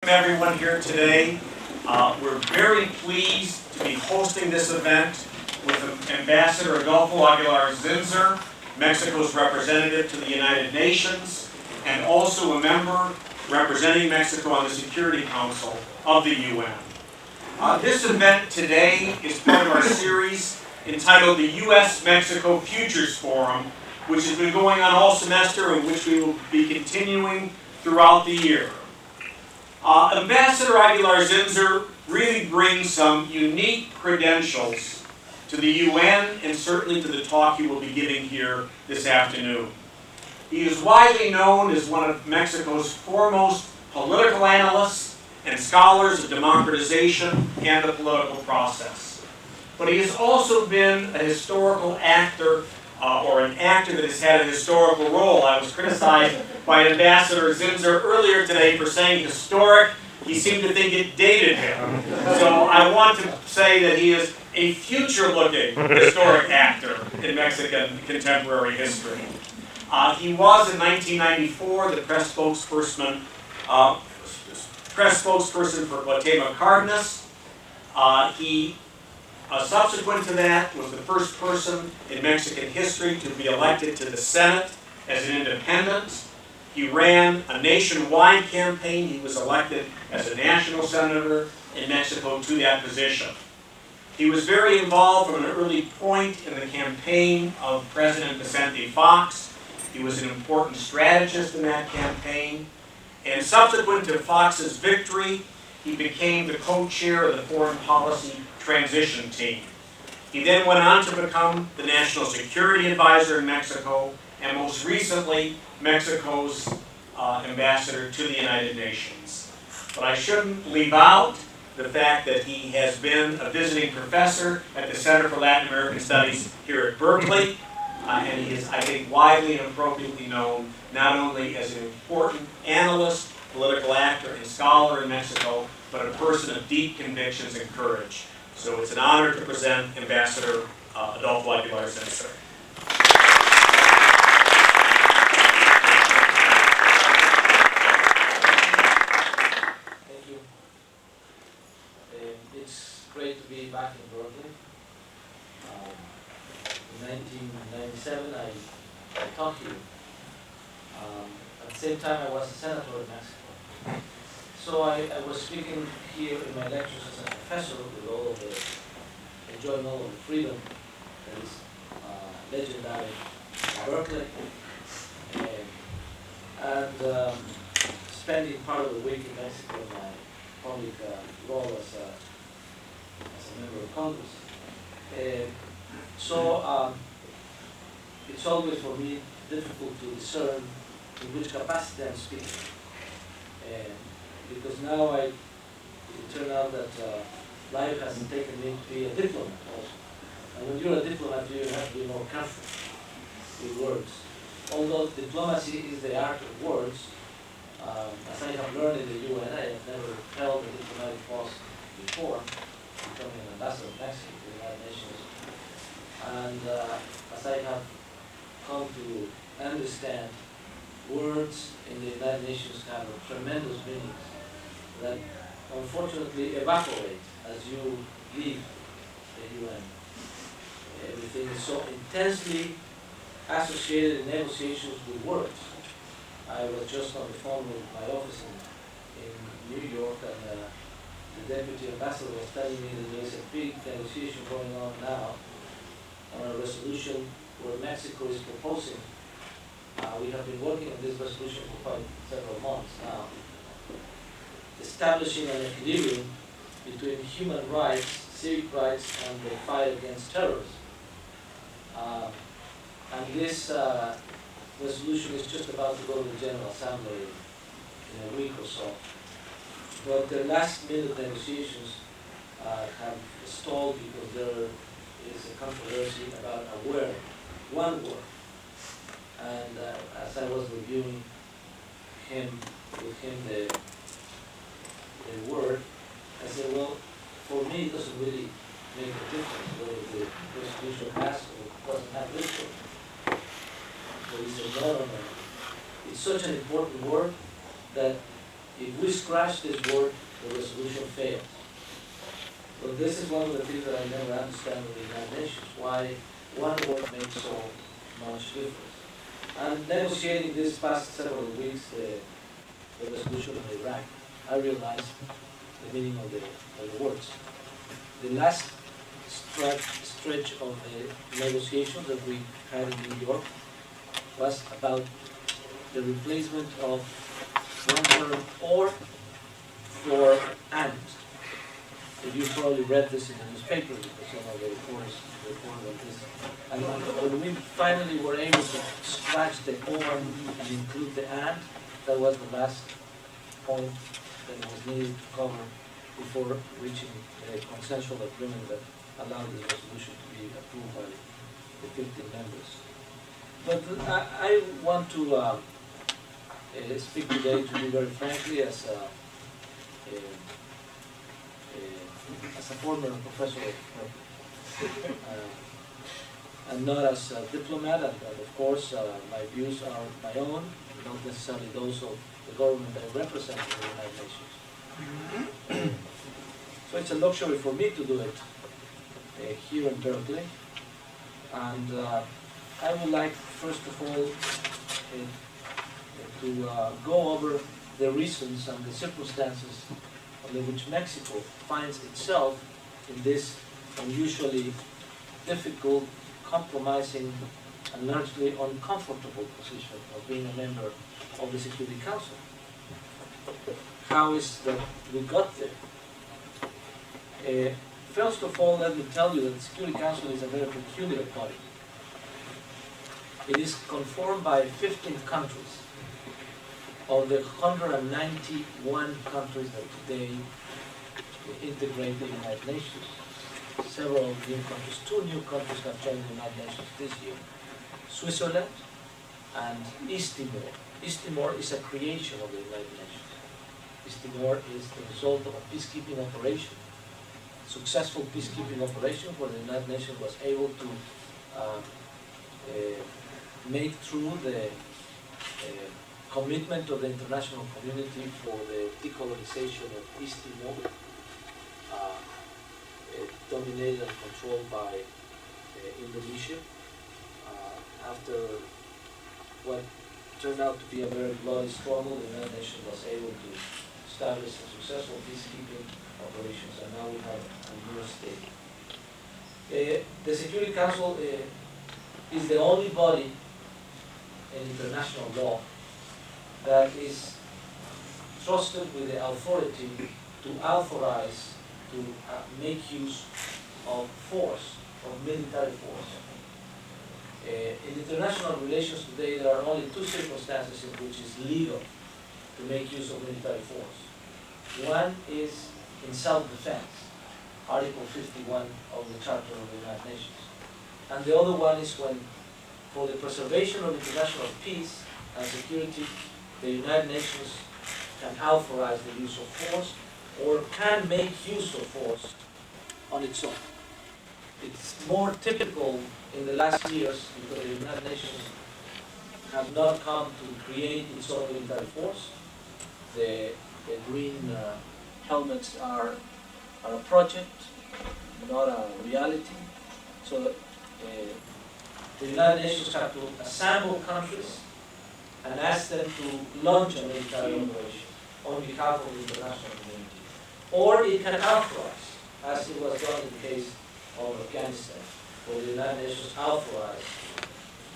Everyone here today. We're very pleased to be hosting this event with Ambassador Adolfo Aguilar Zinser, Mexico's representative to the United Nations, and also a member representing Mexico on the Security Council of the UN. This event today is part of our series entitled the U.S.-Mexico Futures Forum, which has been going on all semester and which we will be continuing throughout the year. Ambassador Aguilar Zinser really brings some unique credentials to the UN and certainly to the talk he will be giving here this afternoon. He is widely known as one of Mexico's foremost political analysts and scholars of democratization and the political process. But he has also been a historical actor or an actor that has had a historical role. I was criticized by Ambassador Zinser earlier today for saying historic. He seemed to think it dated him. So I want to say that he is a future-looking historic actor in Mexican contemporary history. He was in 1994 the press spokesperson for Guatemala Cardenas. Subsequent to that, was the first person in Mexican history to be elected to the Senate as an independent. He ran a nationwide campaign. He was elected as a national senator in Mexico to that position. He was very involved from an early point in the campaign of President Vicente Fox. He was an important strategist in that campaign. And subsequent to Fox's victory, he became the co-chair of the Foreign Policy Transition Team. He then went on to become the National Security Advisor in Mexico, and most recently, Mexico's ambassador to the United Nations. But I shouldn't leave out the fact that he has been a visiting professor at the Center for Latin American Studies here at Berkeley, and he is, I think, widely and appropriately known not only as an important analyst, political actor, and scholar in Mexico, but a person of deep convictions and courage. So it's an honor to present Ambassador Adolfo Aguilar Zinser. Thank you. It's great to be back in Berkeley. In 1997, I taught here. At the same time, I was a senator in Mexico. So I was speaking here in my lectures as a professor with all of the, enjoying all of the freedom that is legendary in Berkeley, and spending part of the week in Mexico in my public role as a member of Congress. So it's always for me difficult to discern in which capacity I'm speaking. Because now it turned out that life has taken me to be a diplomat also. And when you're a diplomat, you have to be more careful with words. Although diplomacy is the art of words, as I have learned in the UN, I have never held a diplomatic post before, becoming an ambassador of Mexico to the United Nations. And as I have come to understand, words in the United Nations have a tremendous meaning that unfortunately evaporate as you leave the UN. Everything is so intensely associated in negotiations with words. I was just on the phone with my office in New York, and the deputy ambassador was telling me that there is a big negotiation going on now on a resolution where Mexico is proposing. We have been working on this resolution for quite several months now, establishing an equilibrium between human rights, civic rights, and the fight against terrorism. And this resolution is just about to go to the General Assembly in a week or so. But the last-minute negotiations have stalled because there is a controversy about a word, one word. And as I was reviewing with him the word, I said, well, for me it doesn't really make a difference whether the resolution has or doesn't have this word. So he said, no. It's such an important word that If we scratch this word, the resolution fails. So this is one of the things that I never understand with the United Nations, why one word makes so much difference. And negotiating this past several weeks, the resolution of Iraq, I realized the meaning of the words. The last stretch of the negotiations that we had in New York was about the replacement of one word or for and. You probably read this in the newspaper because some of the reporters reported on this. And when we finally were able to scratch the or and include the and, that was the last point that was needed to cover before reaching a consensual agreement that allowed this resolution to be approved by the 15 members. But I want to speak today to you very frankly as a former professor and not as a diplomat, and of course my views are my own, not necessarily those of the government I represent in the United Nations. So it's a luxury for me to do it here in Berkeley, and I would like first of all to go over the reasons and the circumstances under which Mexico finds itself in this unusually difficult, compromising, and largely uncomfortable position of being a member of the Security Council. How is that we got there? First of all, let me tell you that the Security Council is a very peculiar body. It is conformed by 15 countries. Of the 191 countries that today integrate the United Nations, several new countries, 2 new countries have joined the United Nations this year, Switzerland and East Timor. East Timor is a creation of the United Nations. East Timor is the result of a peacekeeping operation, successful peacekeeping operation where the United Nations was able to make through the commitment of the international community for the decolonization of East Timor, dominated and controlled by Indonesia, after what turned out to be a very bloody struggle. The United Nations was able to establish a successful peacekeeping operations, and now we have a new state. The Security Council is the only body in international law that is trusted with the authority to authorize, to make use of force, of military force. In international relations today, there are only 2 circumstances in which it's legal to make use of military force. One is in self-defense, Article 51 of the Charter of the United Nations. And the other one is when, for the preservation of international peace and security, the United Nations can authorize the use of force or can make use of force on its own. It's more typical in the last years because the United Nations have not come to create its own military force. The green helmets are a project, not a reality. So the United Nations have to assemble countries and ask them to launch a military operation on behalf of the international community. Or it can authorize, as it was done in the case of Afghanistan, where the United Nations authorized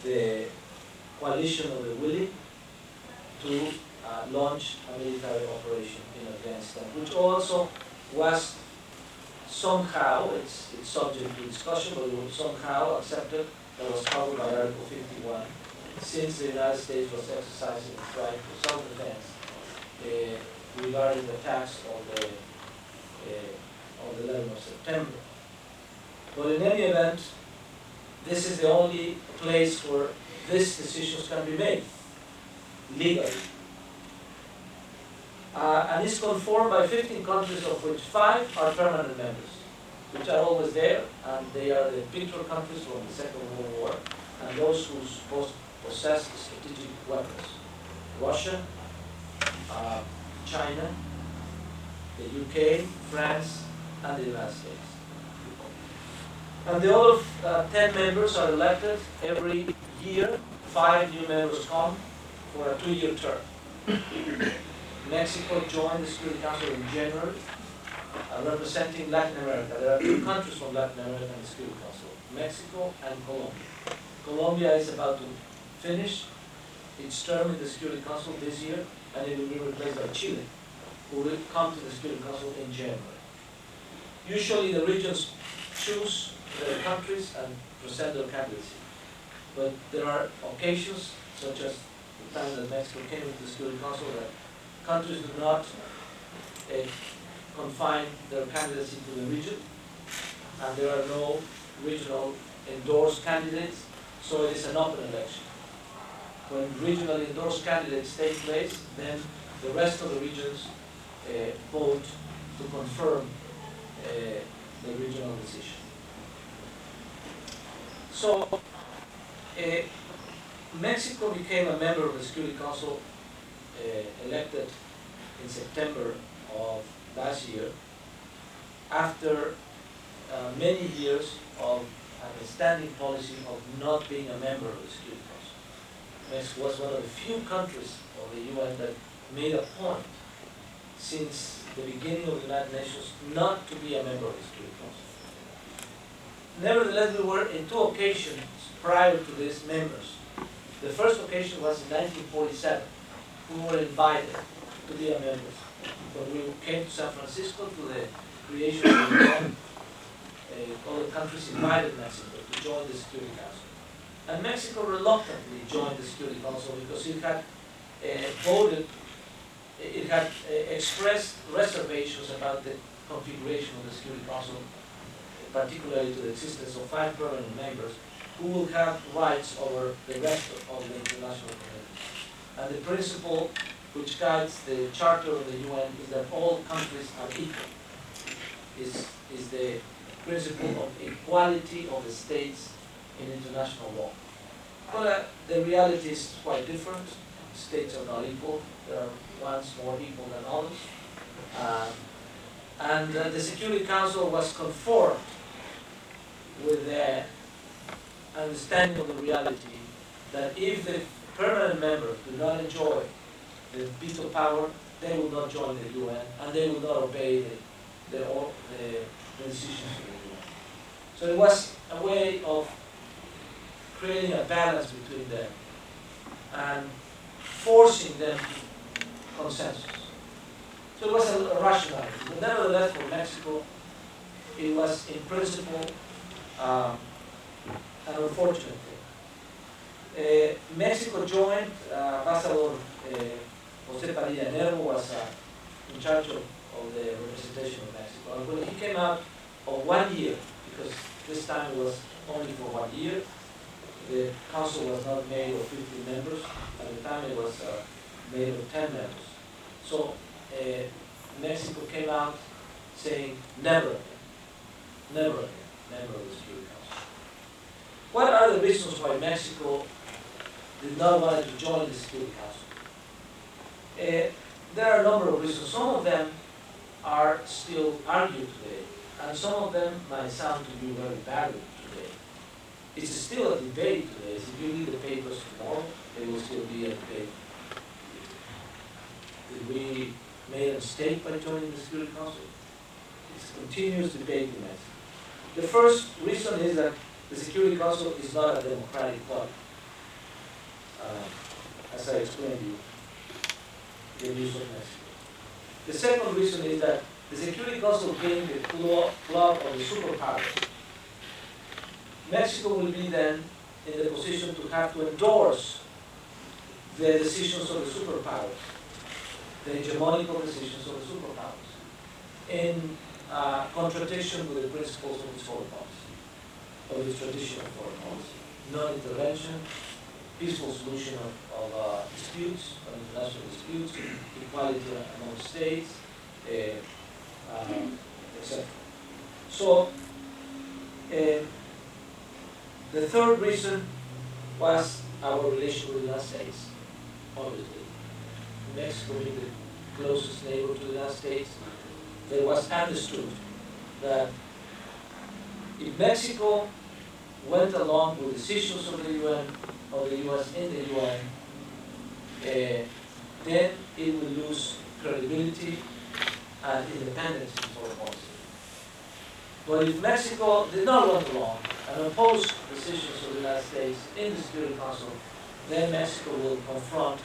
the coalition of the willing to launch a military operation in Afghanistan, which also was somehow, it's subject to discussion, but it was somehow accepted, that was covered by Article 51, since the United States was exercising its right to self-defense regarding the attacks of the 11th of September. But in any event, this is the only place where these decisions can be made legally. And it's conformed by 15 countries, of which 5 are permanent members, which are always there, and they are the victor countries from the Second World War, and those who possess strategic weapons. Russia, China, the UK, France, and the United States. And the other 10 members are elected every year. 5 new members come for a 2-year term. Mexico joined the Security Council in January, representing Latin America. There are 2 countries from Latin America in the Security Council, Mexico and Colombia. Colombia is about to finish its term in the Security Council this year, and it will be replaced by Chile, who will come to the Security Council in January. Usually the regions choose their countries and present their candidacy. But there are occasions, such as the time that Mexico came into the Security Council, that countries do not confine their candidacy to the region, and there are no regional endorsed candidates, so it is an open election. When regionally endorsed candidates take place, then the rest of the regions vote to confirm the regional decision. So, Mexico became a member of the Security Council, elected in September of last year, after many years of a standing policy of not being a member of the Security Council. Mexico was one of the few countries of the UN that made a point since the beginning of the United Nations not to be a member of the Security Council. Nevertheless, we were in 2 occasions prior to this members. The first occasion was in 1947. We were invited to be a member. When we came to San Francisco to the creation of the UN, all the countries invited Mexico to join the Security Council. And Mexico reluctantly joined the Security Council because it had expressed reservations about the configuration of the Security Council, particularly to the existence of 5 permanent members who will have rights over the rest of the international community. And the principle which guides the Charter of the UN is that all countries are equal. Is the principle of equality of the states in international law. But the reality is quite different. States are not equal. There are ones more equal than others. And the Security Council was conformed with the understanding of the reality that if the permanent members do not enjoy the veto power, they will not join the UN and they will not obey the decisions of the UN. So it was a way of creating a balance between them and forcing them to consensus. So it was a rationality. But nevertheless, for Mexico, it was in principle an unfortunate thing. Mexico joined, Ambassador Jose Padilla Nervo was in charge of the representation of Mexico. And when he came out of 1 year, because this time it was only for 1 year, the council was not made of 50 members. At the time it was made of 10 members. So Mexico came out saying, never again, never again, member of the Security Council. What are the reasons why Mexico did not want to join the Security Council? There are a number of reasons. Some of them are still argued today, and some of them might sound to be very valid today. It's still a debate today. If you read the papers tomorrow, there will still be a debate. Did we make a mistake by joining the Security Council? It's a continuous debate in Mexico. The first reason is that the Security Council is not a democratic body. As I explained to you, the news of Mexico. The second reason is that the Security Council being the club of the superpowers, Mexico will be then in the position to have to endorse the decisions of the superpowers, the hegemonical decisions of the superpowers, in contradiction with the principles of its foreign policy, of its traditional foreign policy. Non-intervention, peaceful solution of disputes, of international disputes, equality among states, etc. So, the third reason was our relation with the United States, obviously. Mexico being closest neighbor to the United States, it was understood that if Mexico went along with decisions of the UN, of the US in the UN, then it will lose credibility and independence in foreign policy. But if Mexico did not run along and oppose decisions of the United States in the Security Council, then Mexico will confront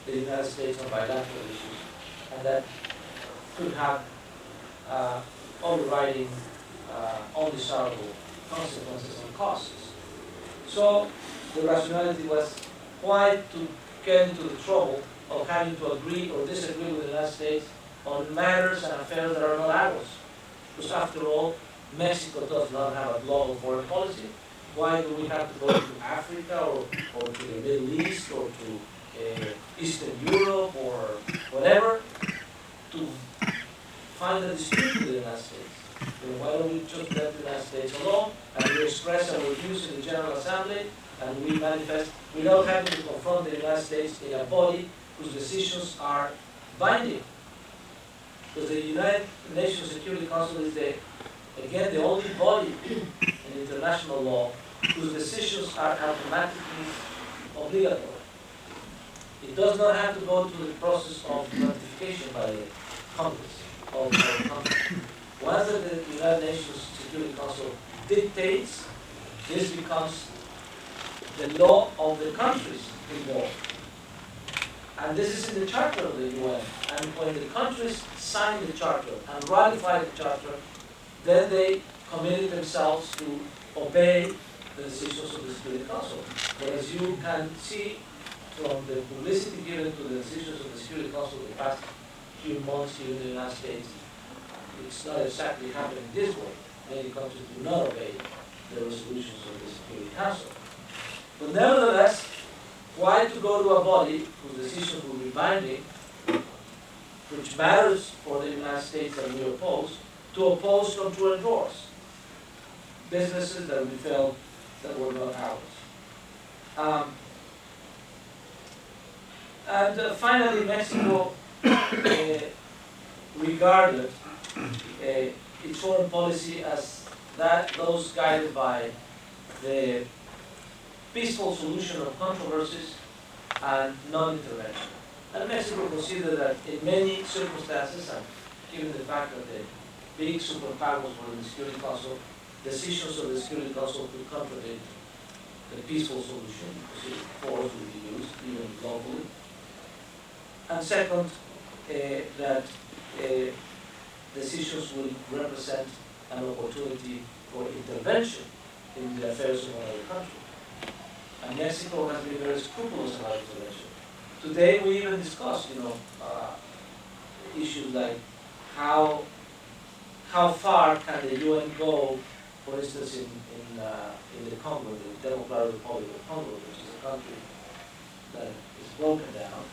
the United States on bilateral issues, and that could have overriding, undesirable consequences and costs. So the rationality was why to get into the trouble of having to agree or disagree with the United States on matters and affairs that are not ours. Because after all, Mexico does not have a global foreign policy. Why do we have to go to Africa or to the Middle East or to Eastern Europe or whatever to find a dispute with the United States? Why don't we just let the United States alone and we express our views in the General Assembly and we manifest without having to confront the United States in a body whose decisions are binding? Because the United Nations Security Council is again the only body in international law whose decisions are automatically obligatory. It does not have to go through the process of ratification by the Congress of the country. Once the United Nations Security Council dictates, this becomes the law of the countries involved. And this is in the charter of the UN. And when the countries sign the charter and ratify the charter, then they committed themselves to obey the decisions of the Security Council. But as you can see from the publicity given to the decisions of the Security Council in the past few months here in the United States, it's not exactly happening this way. Many countries do not obey the resolutions of the Security Council. But nevertheless, why to go to a body whose decisions will be binding, which matters for the United States that we oppose, to oppose control and doors, businesses that we felt that were not ours. Finally, Mexico regarded its foreign policy as those guided by the peaceful solution of controversies and non-intervention. And Mexico considered that in many circumstances, and given the fact that the big superpowers were in the Security Council, decisions of the Security Council could contradict the peaceful solution, because force would be used, even globally. And second, that decisions will represent an opportunity for intervention in the affairs of another country. And Mexico has been very scrupulous about intervention. Today we even discussed, issues like how far can the UN go, for instance, in the Congo, the Democratic Republic of Congo, which is a country that is broken down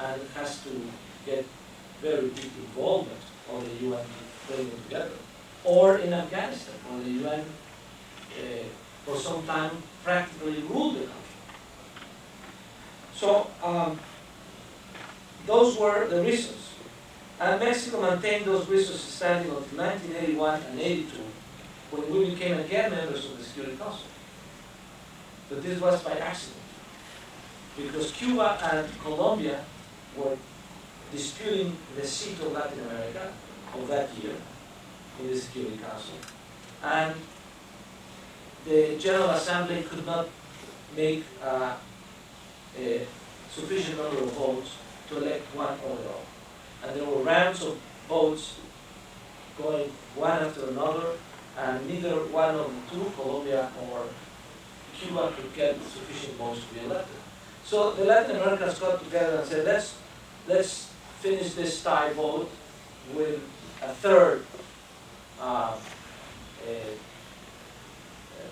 and has to get very deep involvement of the UN to bring them together. Or in Afghanistan, where the UN for some time practically ruled the country. So those were the reasons. And Mexico maintained those reasons standing until 1981 and 82, when we became again members of the Security Council. But this was by accident, because Cuba and Colombia were disputing the seat of Latin America of that year in the Security Council. And the General Assembly could not make a sufficient number of votes to elect one overall. And there were rounds of votes going one after another, and neither one of the two, Colombia or Cuba, could get sufficient votes to be elected. So the Latin Americans got together and said, let's finish this tie vote with a third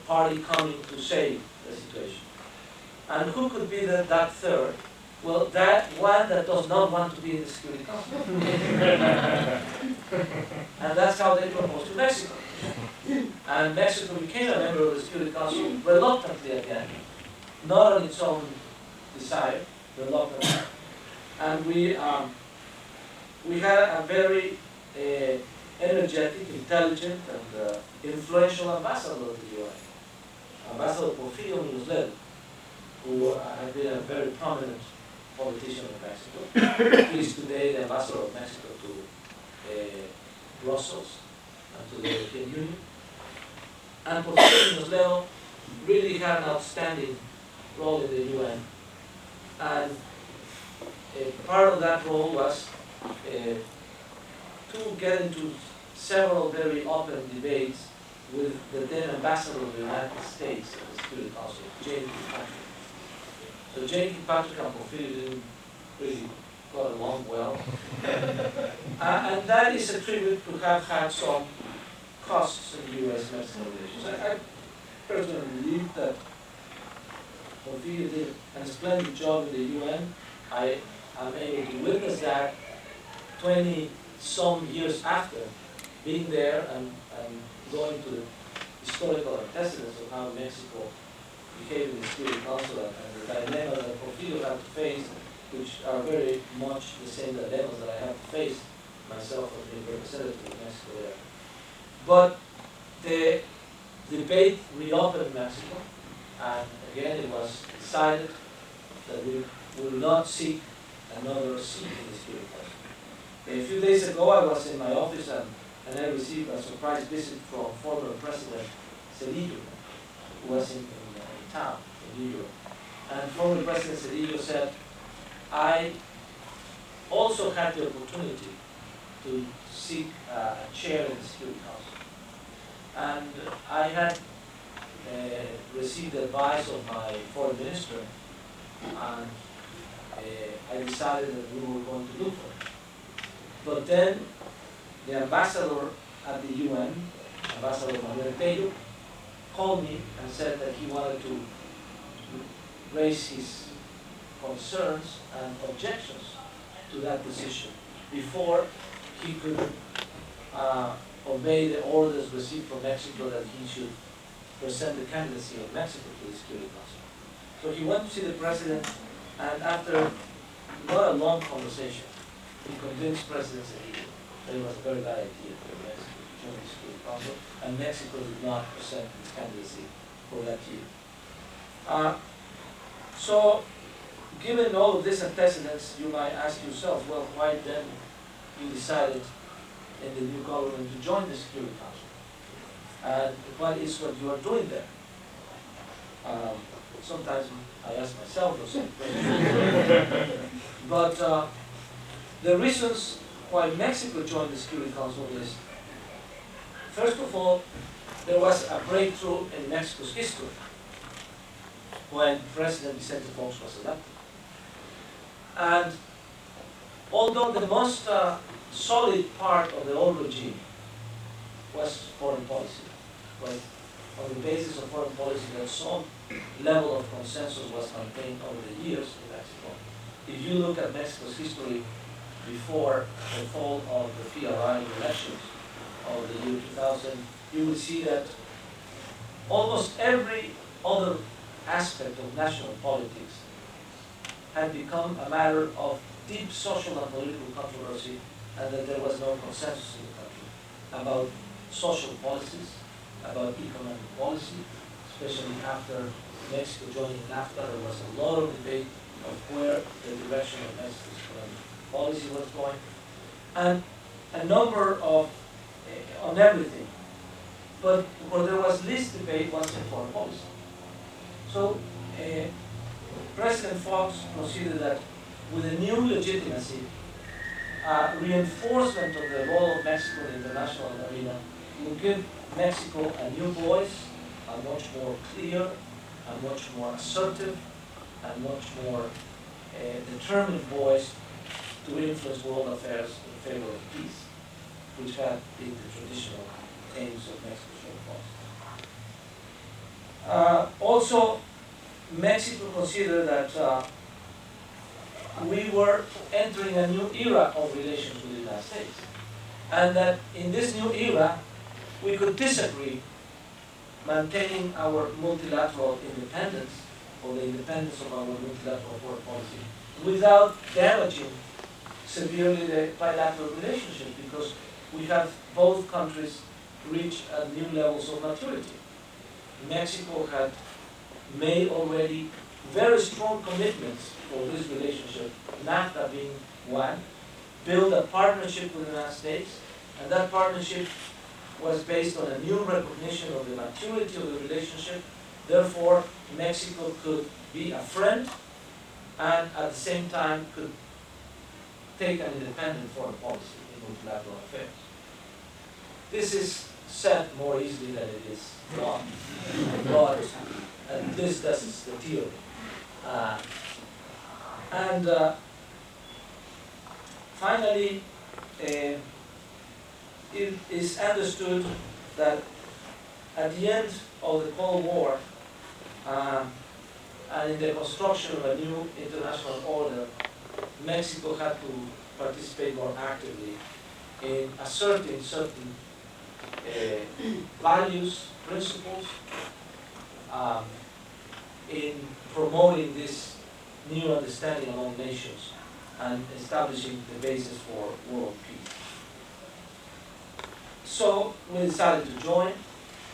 party coming to save the situation. And who could be that third? Well, that one that does not want to be in the Security Council. And that's how they proposed to Mexico. And Mexico became a member of the Security Council reluctantly again, not on its own desire, reluctantly. And we we had a very energetic, intelligent, and influential ambassador of the UN, Ambassador Porfirio Munoz, who had been a very prominent politician in Mexico. He is today the ambassador of Mexico to Brussels and to the European Union. And Porfirio Munoz really had an outstanding role in the UN. And part of that role was to get into several very open debates with the then ambassador of the United States at the Security Council, J. Patrick. So J. Patrick and Porfirio didn't really got along well. And that is a tribute to have had some costs in U.S.-Mexican relations. I personally believe that Porfirio did a splendid job in the UN. I am able to witness that 20-some years after being there and going to the historical antecedents of how Mexico behaved in the Security Council and the dilemma that Porfirio had to face, which are very much the same dilemmas that I have to face myself as being representative of Mexico there. But the debate reopened Mexico, and again it was decided that we will not seek another seat in the Security Council. A few days ago I was in my office and I received a surprise visit from former President Cedillo, who was in town in New York. And former President Cedillo said, I also had the opportunity to seek a chair in the Security Council. And I had received advice of my foreign minister, and I decided that we were going to look for it. But then the ambassador at the UN, Ambassador Manuel Tello, called me and said that he wanted to raise his concerns and objections to that decision before he could obey the orders received from Mexico that he should present the candidacy of Mexico to the Security Council. So he went to see the president, and after not a long conversation, he convinced President Cedillo that it was a very bad idea for Mexico to join the Security Council, and Mexico did not present its candidacy for that year. So, given all of these antecedents, you might ask yourself, well, why then you decided in the new government to join the Security Council? And what is what you are doing there? Sometimes I ask myself those same questions. But the reasons why Mexico joined the Security Council is, first of all, there was a breakthrough in Mexico's history when President Vicente Fox was elected. And although the most solid part of the old regime was foreign policy, right? On the basis of foreign policy that some level of consensus was maintained over the years in Mexico. If you look at Mexico's history before the fall of the PRI elections of the year 2000, you will see that almost every other aspect of national politics had become a matter of deep social and political controversy, and that there was no consensus in the country about social policies, about economic policy, especially after Mexico joining NAFTA. There was a lot of debate of where the direction of Mexico's economic policy was going, and a number of, on everything. But where there was least debate was in foreign policy. So President Fox considered that with a new legitimacy, reinforcement of the role of Mexico in the international arena would give Mexico a new voice, a much more clear, a much more assertive, and much more determined voice to influence world affairs in favor of peace, which had been the traditional aims of Mexico's foreign policy. Also, Mexico considered that we were entering a new era of relations with the United States, and that in this new era, we could disagree, maintaining our multilateral independence, or the independence of our multilateral foreign policy, without damaging severely the bilateral relationship because we have both countries reach new levels of maturity. Mexico had made already very strong commitments for this relationship, NAFTA being one, build a partnership with the United States, and that partnership was based on a new recognition of the maturity of the relationship. Therefore, Mexico could be a friend and at the same time could take an independent foreign policy in multilateral affairs. This is said more easily than it is done, but this is the theory. Finally, it is understood that at the end of the Cold War and in the construction of a new international order, Mexico had to participate more actively in asserting certain values, principles, in promoting this new understanding among nations and establishing the basis for world peace. So we decided to join,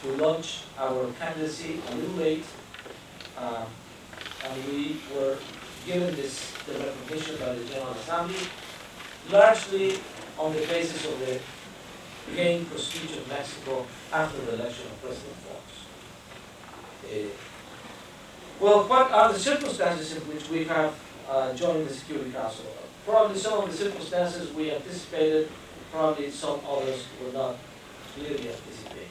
to launch our candidacy a little late, and we were given the recognition by the General Assembly, largely on the basis of the gained prestige of Mexico after the election of President Fox. Well, what are the circumstances in which we have joined the Security Council? Probably some of the circumstances we anticipated, probably some others were not clearly anticipated,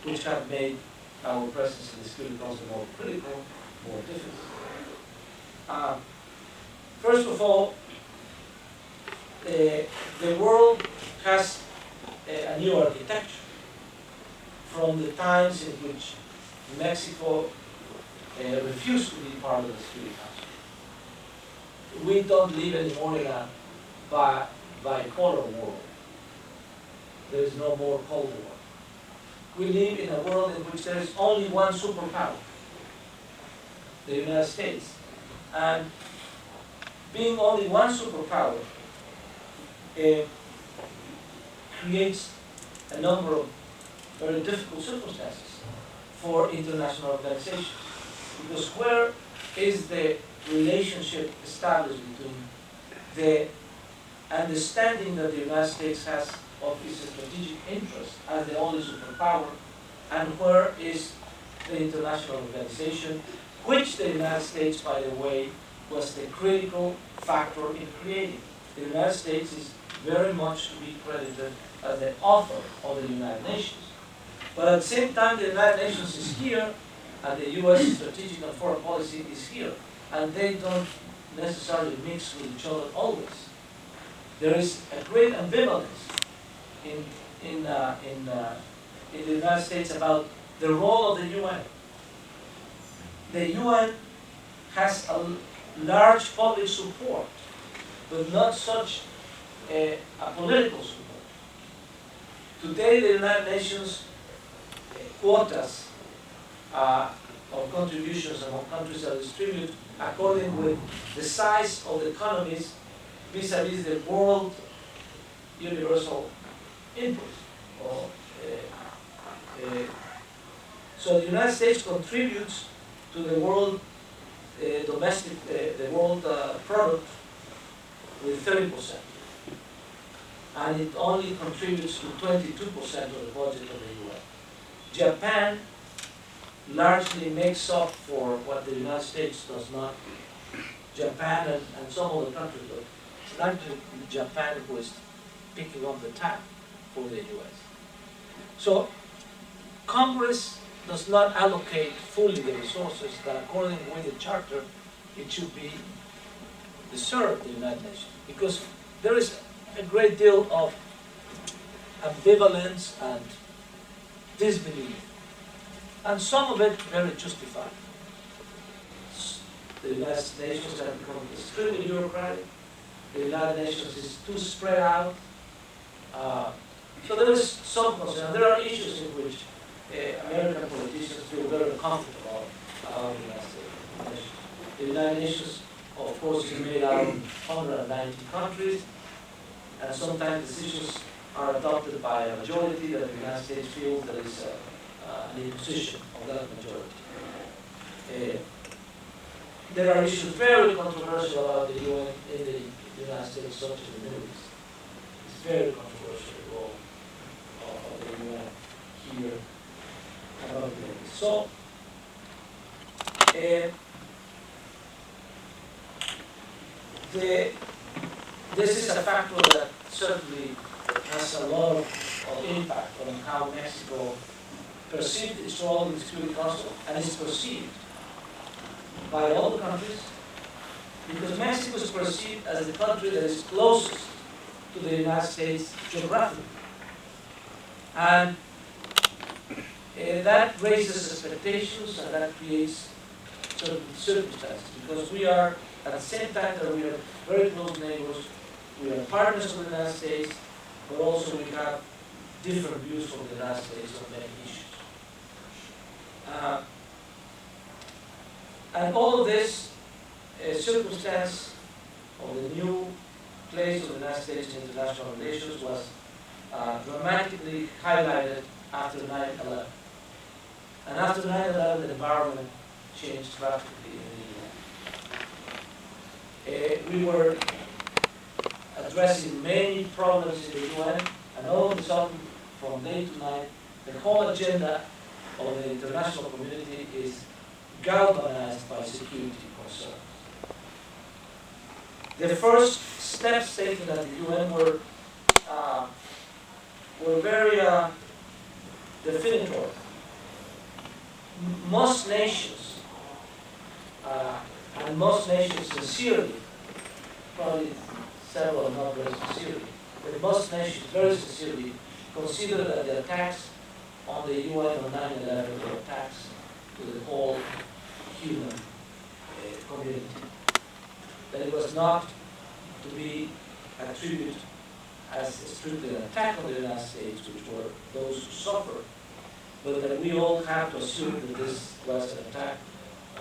which have made our presence in the Security Council more critical, more difficult. First of all, the world has a new architecture from the times in which Mexico refused to be part of the Security Council. We don't live anymore in a bipolar world. There is no more Cold War. We live in a world in which there is only one superpower, the United States. And being only one superpower creates a number of very difficult circumstances for international organizations. Because where is the relationship established between the understanding that the United States has of its strategic interest as the only superpower, and where is the international organization, which the United States, by the way, was the critical factor in creating. The United States is very much to be credited as the author of the United Nations. But at the same time, the United Nations is here, and the U.S. strategic and foreign policy is here, and they don't necessarily mix with each other always. There is a great ambivalence in the United States about the role of the UN. The UN has a large public support, but not such a political support. Today, the United Nations quotas of contributions among countries are distributed according with the size of the economies vis-a-vis the world universal input. So the United States contributes to the world the world product with 30%, and it only contributes to 22% of the budget of the UN. Japan largely makes up for what the United States does not. Japan and some other countries, but it's largely Japan who is picking up the tab for the US. So Congress does not allocate fully the resources that, according with the Charter, it should be deserved the United Nations, because there is a great deal of ambivalence and disbelief, and some of it very justified. The United Nations have become extremely bureaucratic. The United Nations is too spread out. So there is some concern. There are issues in which American politicians feel very uncomfortable about the United States. The United Nations of course, is made out of 190 countries, and sometimes decisions are adopted by a majority that the United States feels that is an imposition of that majority. There are issues very controversial about the UN in the United States, such as the Middle East. It's very controversial, the role of the UN here about the Middle East. So, this is a factor that certainly has a lot of impact on how Mexico perceived its role in the Security Council, and is perceived by all the countries, because Mexico is perceived as the country that is closest to the United States geographically. And that raises expectations, and that creates certain circumstances, because we are, at the same time that we are very close neighbors, we are partners of the United States, but also we have different views from the United States on many issues. And all of this circumstance of the new place of the United States in international relations was dramatically highlighted after 9/11. And after 9/11, the environment changed drastically in the UN. We were addressing many problems in the UN, and all of a sudden, from day to night, the whole agenda of the international community is galvanized by security concerns. The first steps taken at the UN were very definitive. Most nations, and most nations sincerely, probably several not very sincerely, but most nations very sincerely consider that the attacks on the UN on 9/11 were attacks to the whole human community. That it was not to be attributed as strictly an attack on the United States, which were those who suffered, but that we all have to assume that this was an attack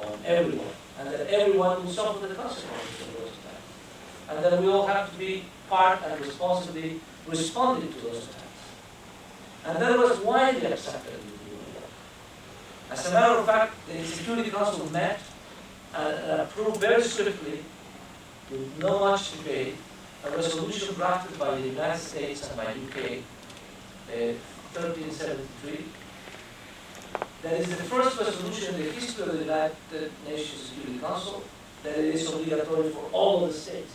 on everyone, and that everyone will suffer the consequences of those attacks, and that we all have to be part and responsibly responding to those attacks. And that was widely accepted in the UN. As a matter of fact, the Security Council met and approved very swiftly, with no much debate, a resolution drafted by the United States and by UK, 1373. That is the first resolution in the history of the United Nations Security Council that it is obligatory for all of the states.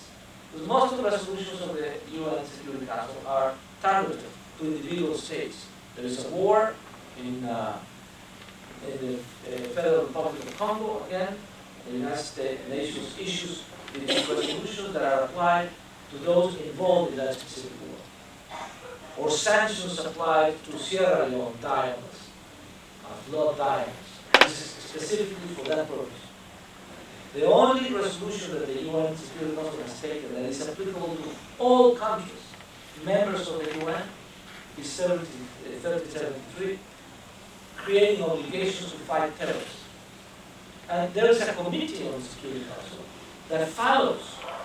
Because most of the resolutions of the UN Security Council are targeted to individual states. There is a war in the Federal Republic of Congo again. The United Nations issues resolutions that are applied to those involved in that specific war. Or sanctions applied to Sierra Leone diamonds, flood diamonds. This is specifically for that purpose. The only resolution that the UN Security Council has taken that is applicable to all countries, members of the UN, is 1373, creating obligations to fight terrorism. And there is a committee on the Security Council that follows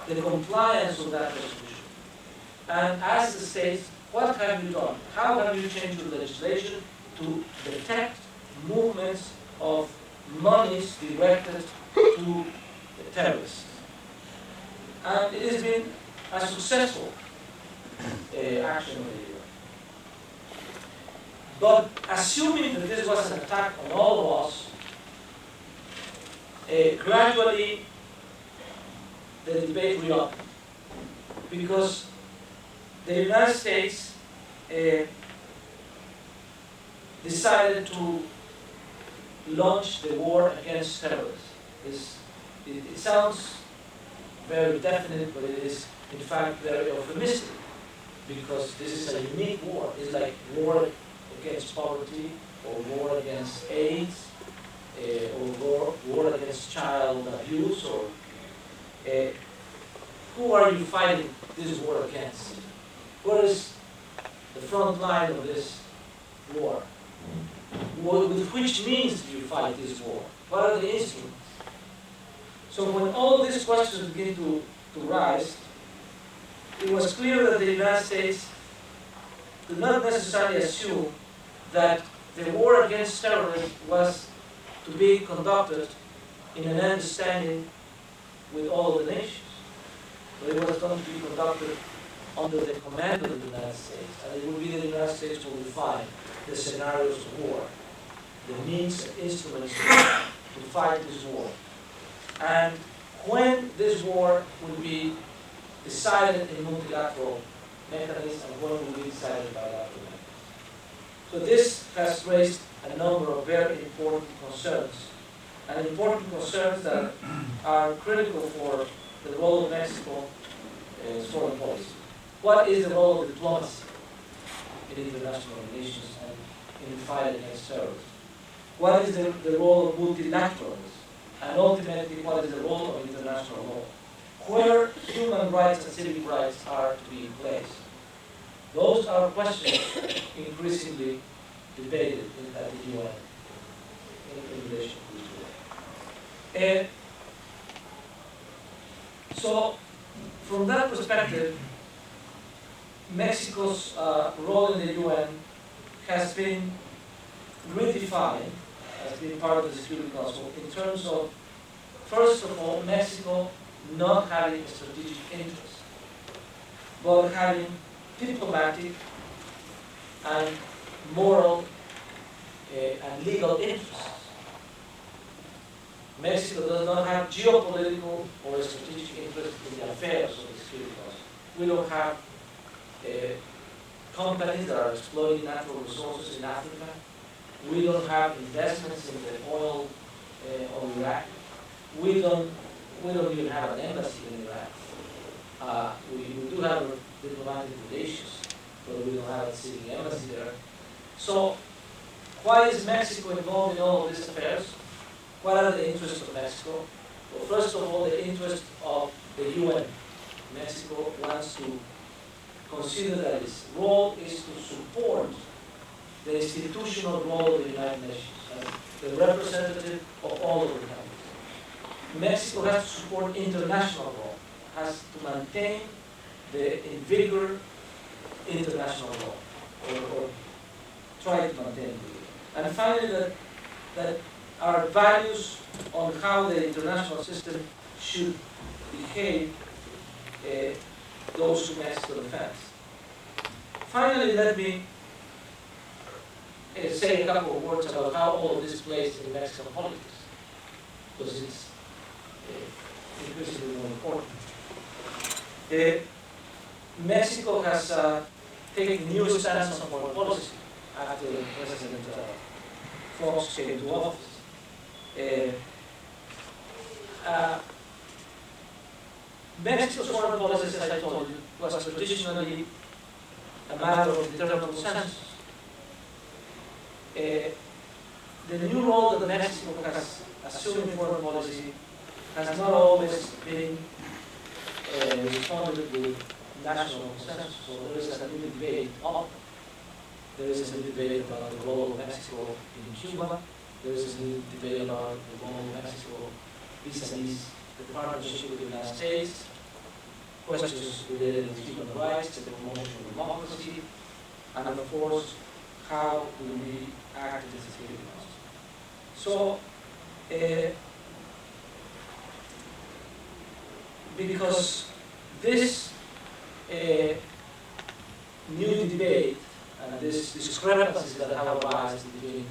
the compliance of that resolution and asks the states, what have you done? How have you changed your legislation to detect movements of monies directed to terrorists? And it has been a successful action of the UN. But assuming that this was an attack on all of us, gradually the debate reopened, because the United States decided to launch the war against terrorists. It sounds very definite, but it is in fact very euphemistic, because this is a unique war. It's like war against poverty, or war against AIDS, or war against child abuse, or who are you fighting this war against? Where is the front line of this war? With which means do you fight this war? What are the instruments? So when all these questions begin to rise, it was clear that the United States did not necessarily assume that the war against terrorism was to be conducted in an understanding with all of the nations. But it was going to be conducted under the command of the United States, and it would be the United States who would define the scenarios of war, the means and instruments to fight this war. And when this war will be decided in multilateral mechanisms and when will be decided by bilateral mechanisms. So this has raised a number of very important concerns, and important concerns that are critical for the role of Mexico in its foreign policy. What is the role of diplomacy in international relations and in the fight against terrorism? What is the role of multilateralism? And ultimately, what is the role of international law? Where human rights and civil rights are to be placed? Those are questions increasingly debated at the UN in relation to this war. And so, from that perspective, Mexico's role in the UN has been redefined as being part of the Security Council in terms of, first of all, Mexico not having a strategic interest, but having diplomatic and moral and legal interests. Mexico does not have geopolitical or strategic interest in the affairs of the Security Council. We don't have companies that are exploiting natural resources in Africa. We don't have investments in the oil of Iraq. We don't even have an embassy in Iraq. We do have diplomatic relations, but we don't have a sitting embassy there. So why is Mexico involved in all of these affairs? What are the interests of Mexico? Well, first of all, the interest of the UN. Mexico wants to consider that its role is to support the institutional role of the United Nations as the representative of all of the countries. Mexico has to support international law, has to maintain in vigor international law, or try to maintain it. And finally, that our values on how the international system should behave goes to Mexico defense. Finally, let me say a couple of words about how all of this plays in Mexican politics, because it's increasingly more important. Mexico has taken new stance on foreign policy after President Fox came to office. Mexico's foreign policy, as I told you, was traditionally a matter of internal consensus. The new role that Mexico has assumed in foreign policy has not always been responded with national consensus. So there is a new debate up. There is a new debate about the role of Mexico in Cuba. There is a new debate about the role of Mexico vis-a-vis the partnership with the United States, questions related to human rights, the promotion of democracy, and of course, how will we act in the Security Council. So, because this new debate and these discrepancies that have arisen between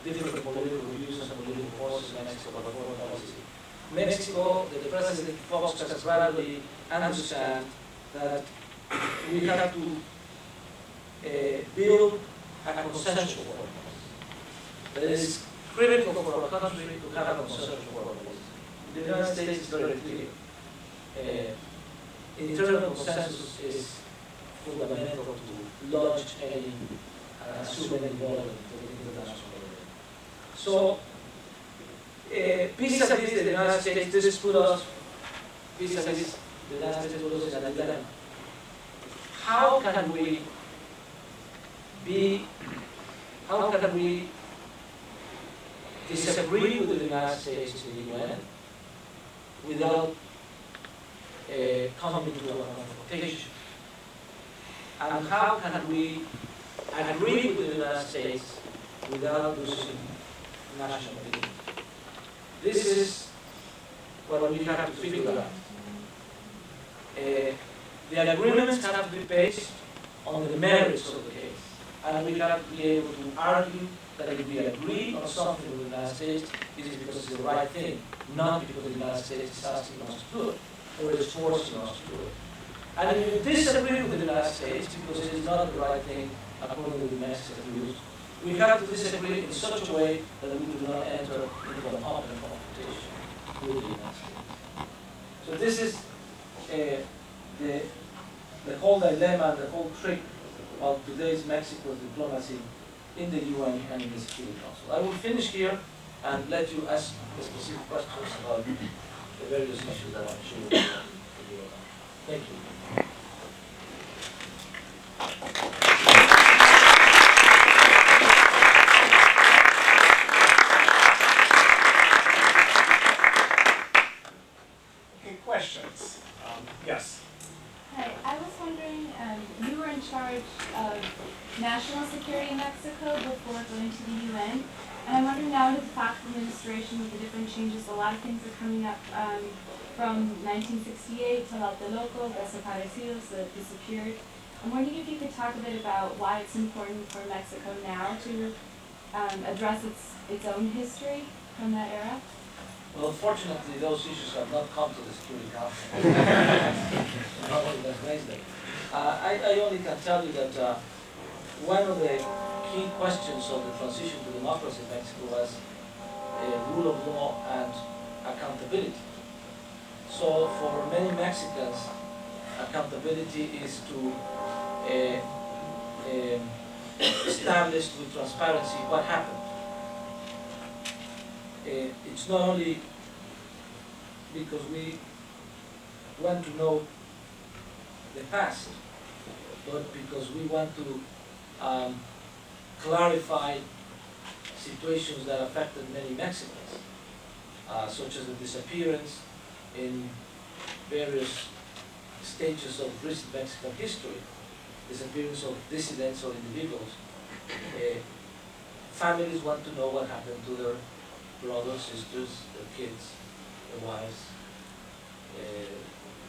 different political views and political forces in Mexico about foreign policy, Mexico, the President Fox has gradually understand that we have to build a consensual foreign policy. That is critical for a country to have a consensual foreign policy. The United States is very clear. Internal consensus is fundamental to launch any assume any involvement in the international order. So, vis-a-vis the United States, this put us vis-a-vis the United States put us in a dilemma. How can we disagree with the United States in the UN without coming to a confrontation? And how can we agree with the United States without losing national dignity? This is what we have to figure out. The agreements have to be based on the merits of the case, and we have to be able to argue that if we agree on something with the United States, it is because it's the right thing, not because the United States is asking us to do it, or is forcing us to do it. And if we disagree with the United States because it is not the right thing according to the Mexican rules, we have to disagree in such a way that we do not enter into an open confrontation with the United States. So this is the whole dilemma, the whole trick of today's Mexico diplomacy in the UN and in the Security Council. I will finish here and let you ask the specific questions about the various issues that I'm sure you will know. Thank you. Okay, questions? Yes. Hi, I was wondering, you were in charge of national security in Mexico before going to the UN, and I'm wondering now with the FACT administration, with the different changes, a lot of things are coming up from 1968 to Loco, desaparecidos, that disappeared. I'm wondering if you could talk a bit about why it's important for Mexico now to address its own history from that era. Well, fortunately, those issues have not come to the Security Council. Not only that Wednesday. I only can tell you that one of the key questions of the transition to democracy in Mexico was rule of law and accountability. So for many Mexicans, accountability is to establish with transparency what happened. It's not only because we want to know the past, but because we want to clarify situations that affected many Mexicans, such as the disappearance in various stages of recent Mexican history, disappearance of dissidents or individuals. Families want to know what happened to their brothers, sisters, their kids, their wives,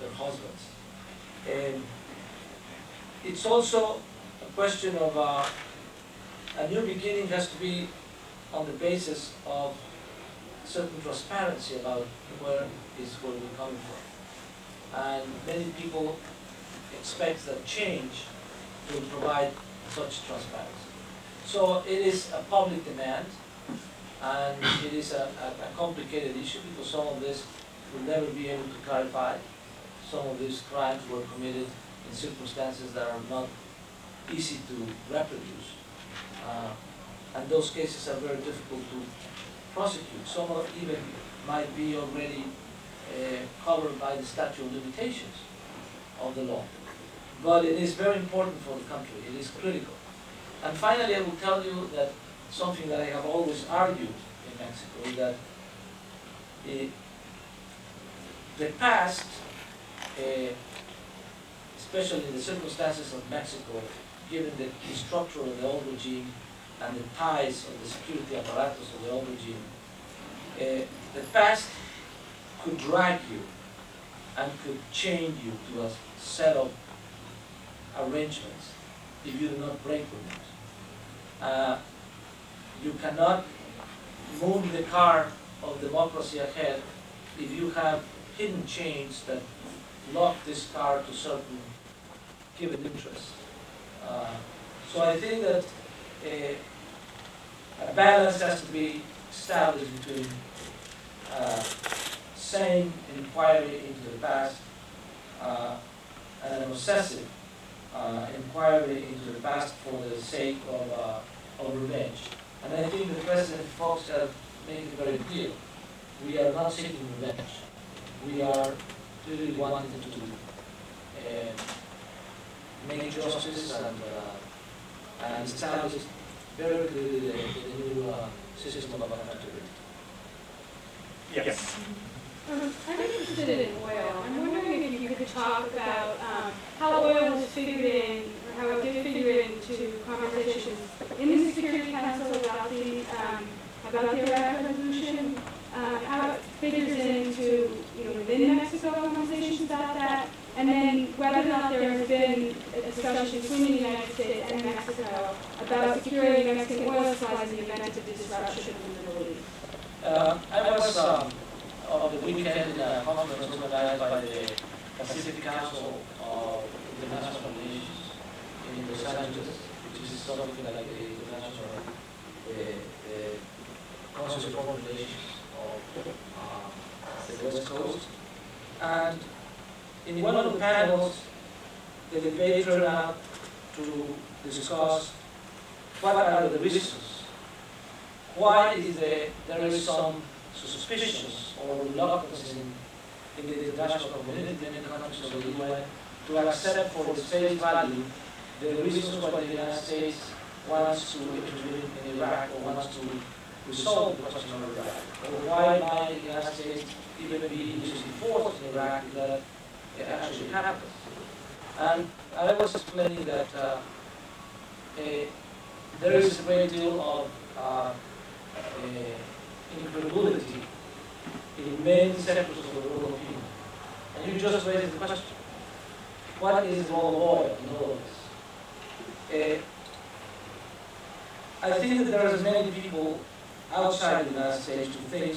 their husbands. And it's also a question of a new beginning has to be on the basis of certain transparency about where we're coming from. And many people expect that change will provide such transparency. So it is a public demand, and it is a complicated issue because some of this will never be able to clarify. Some of these crimes were committed in circumstances that are not easy to reproduce. And those cases are very difficult to prosecute. Some of even might be already covered by the statute of limitations of the law. But it is very important for the country. It is critical. And finally, I will tell you that something that I have always argued in Mexico is that the past, especially in the circumstances of Mexico, given the structure of the old regime and the ties of the security apparatus of the old regime, the past could drag you and could chain you to a set of arrangements if you do not break with it. You cannot move the car of democracy ahead if you have hidden chains that lock this car to certain given interests. So I think that a balance has to be established between sane inquiry into the past and an obsessive inquiry into the past for the sake of revenge. And I think the President folks have made it very clear. We are not seeking revenge. We are really wanting to make justice and establish very clearly the new system of accountability. Yes. I think interested in oil. I'm wondering if you could talk about how oil has figured in, or how it did figure into conversations in the Security Council about the Iraq resolution, how it figures into, within Mexico conversations about that, and then whether or not there has been a discussion between the United States and Mexico about securing Mexican oil supplies in the event of disruption in the Middle East. I was on the weekend in a conference organized by the Pacific Council of International Relations in Los Angeles, which is something like the international Council of Foreign Relations of the West Coast. And in one of the panels, the debate turned out to discuss what are the reasons. Why is there is some suspicions or reluctance in the international community, many countries of the UN, to accept for its face value the reasons why the United States wants to intervene in Iraq or wants to resolve the question of Iraq, or why might the United States even be using force in Iraq if that actually happens. And I was explaining that there is a great deal of incredulity in many sectors of the world opinion. And you just raised the question, what is the role of oil in all of this? I think that there are many people outside the United States who think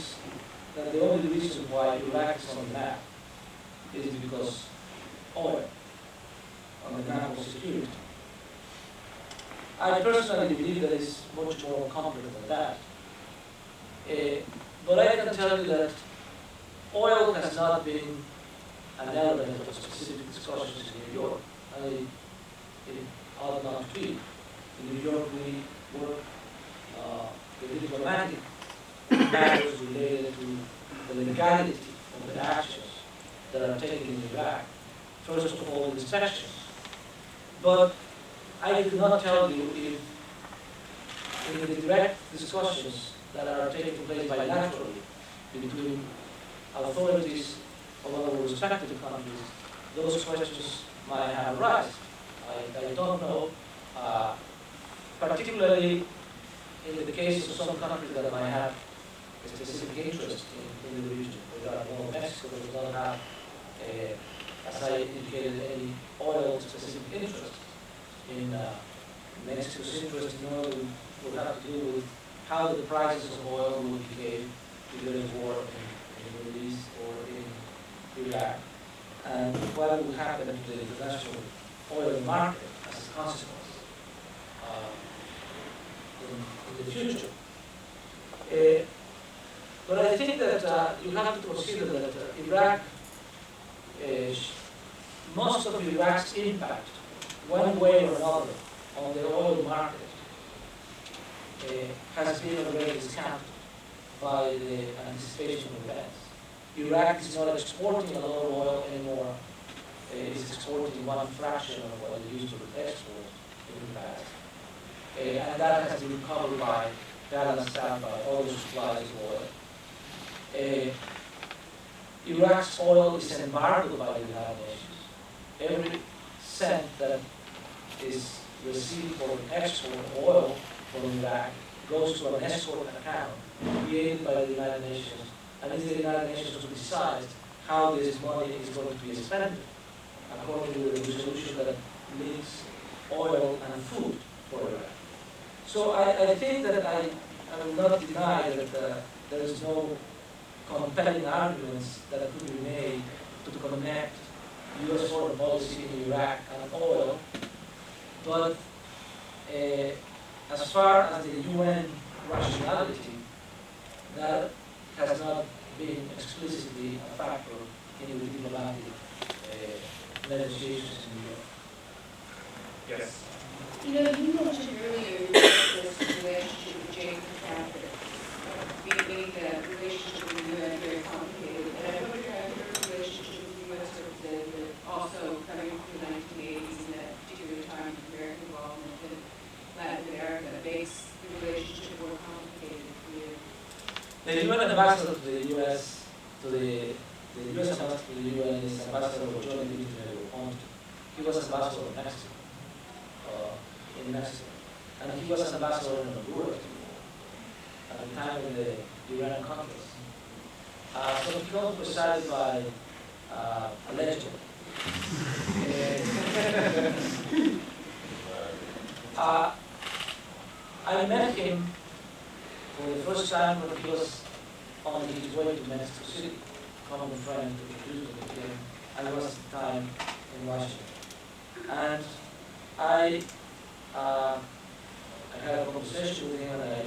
that the only reason why Iraq is on the map is because oil on the map of security. I personally believe that it's much more complex than that. But I can tell you that oil has not been an element of specific discussions in New York. It ought not to be. In New York, we work with diplomatic matters related to the legality of the actions that are taken in Iraq. First of all, inspections. But I cannot tell you if in the direct discussions that are taking place bilaterally between authorities of our respective countries, those questions might have arisen. I don't know, particularly in the case of some countries that might have a specific interest in the region. For example, Mexico does not have, as I indicated, any oil-specific interest. In Mexico's interest in oil will have to do with how the prices of oil will behave if there is war in the Middle East or in Iraq, and what will happen to the international oil market as a consequence in the future. But I think that you have to consider that Iraq, most of Iraq's impact, one way or another, on the oil market has been already discounted by the anticipation of events. Iraq is not exporting a lot of oil anymore. It is exporting one fraction of what it used to export in the past. And that has been covered by, balanced out by other supplies of oil. Iraq's oil is embargoed by the United Nations. Every cent that is received for export of oil from Iraq goes to an export account created by the United Nations, and it's the United Nations who decides how this money is going to be expended according to the resolution that links oil and food for Iraq. So I think that I will not deny that there is no compelling arguments that could be made to connect U.S. foreign policy in Iraq and oil, but as far as the UN rationality, that has not been explicitly a factor in the diplomatic negotiations in New York. Yes. You mentioned earlier this relationship with James Catherine, being the relationship with the UN very complicated. And I wonder how your relationship with the U.S. sort of that also coming from the 1980s and that particular time of American involvement in Latin America makes the relationship more complicated for you. The UN ambassador to the U.S., to the The U.S. ambassador to the UN is Ambassador John Dimitri. He was ambassador of Mexico, in Mexico. And he was ambassador in Honduras at the time of the Iran conflict. So he was presided by a legend. I met him for the first time when he was on his way to Mexico City, common friend to introduce me to him. I was at the time in Washington. And I had a conversation with him, and I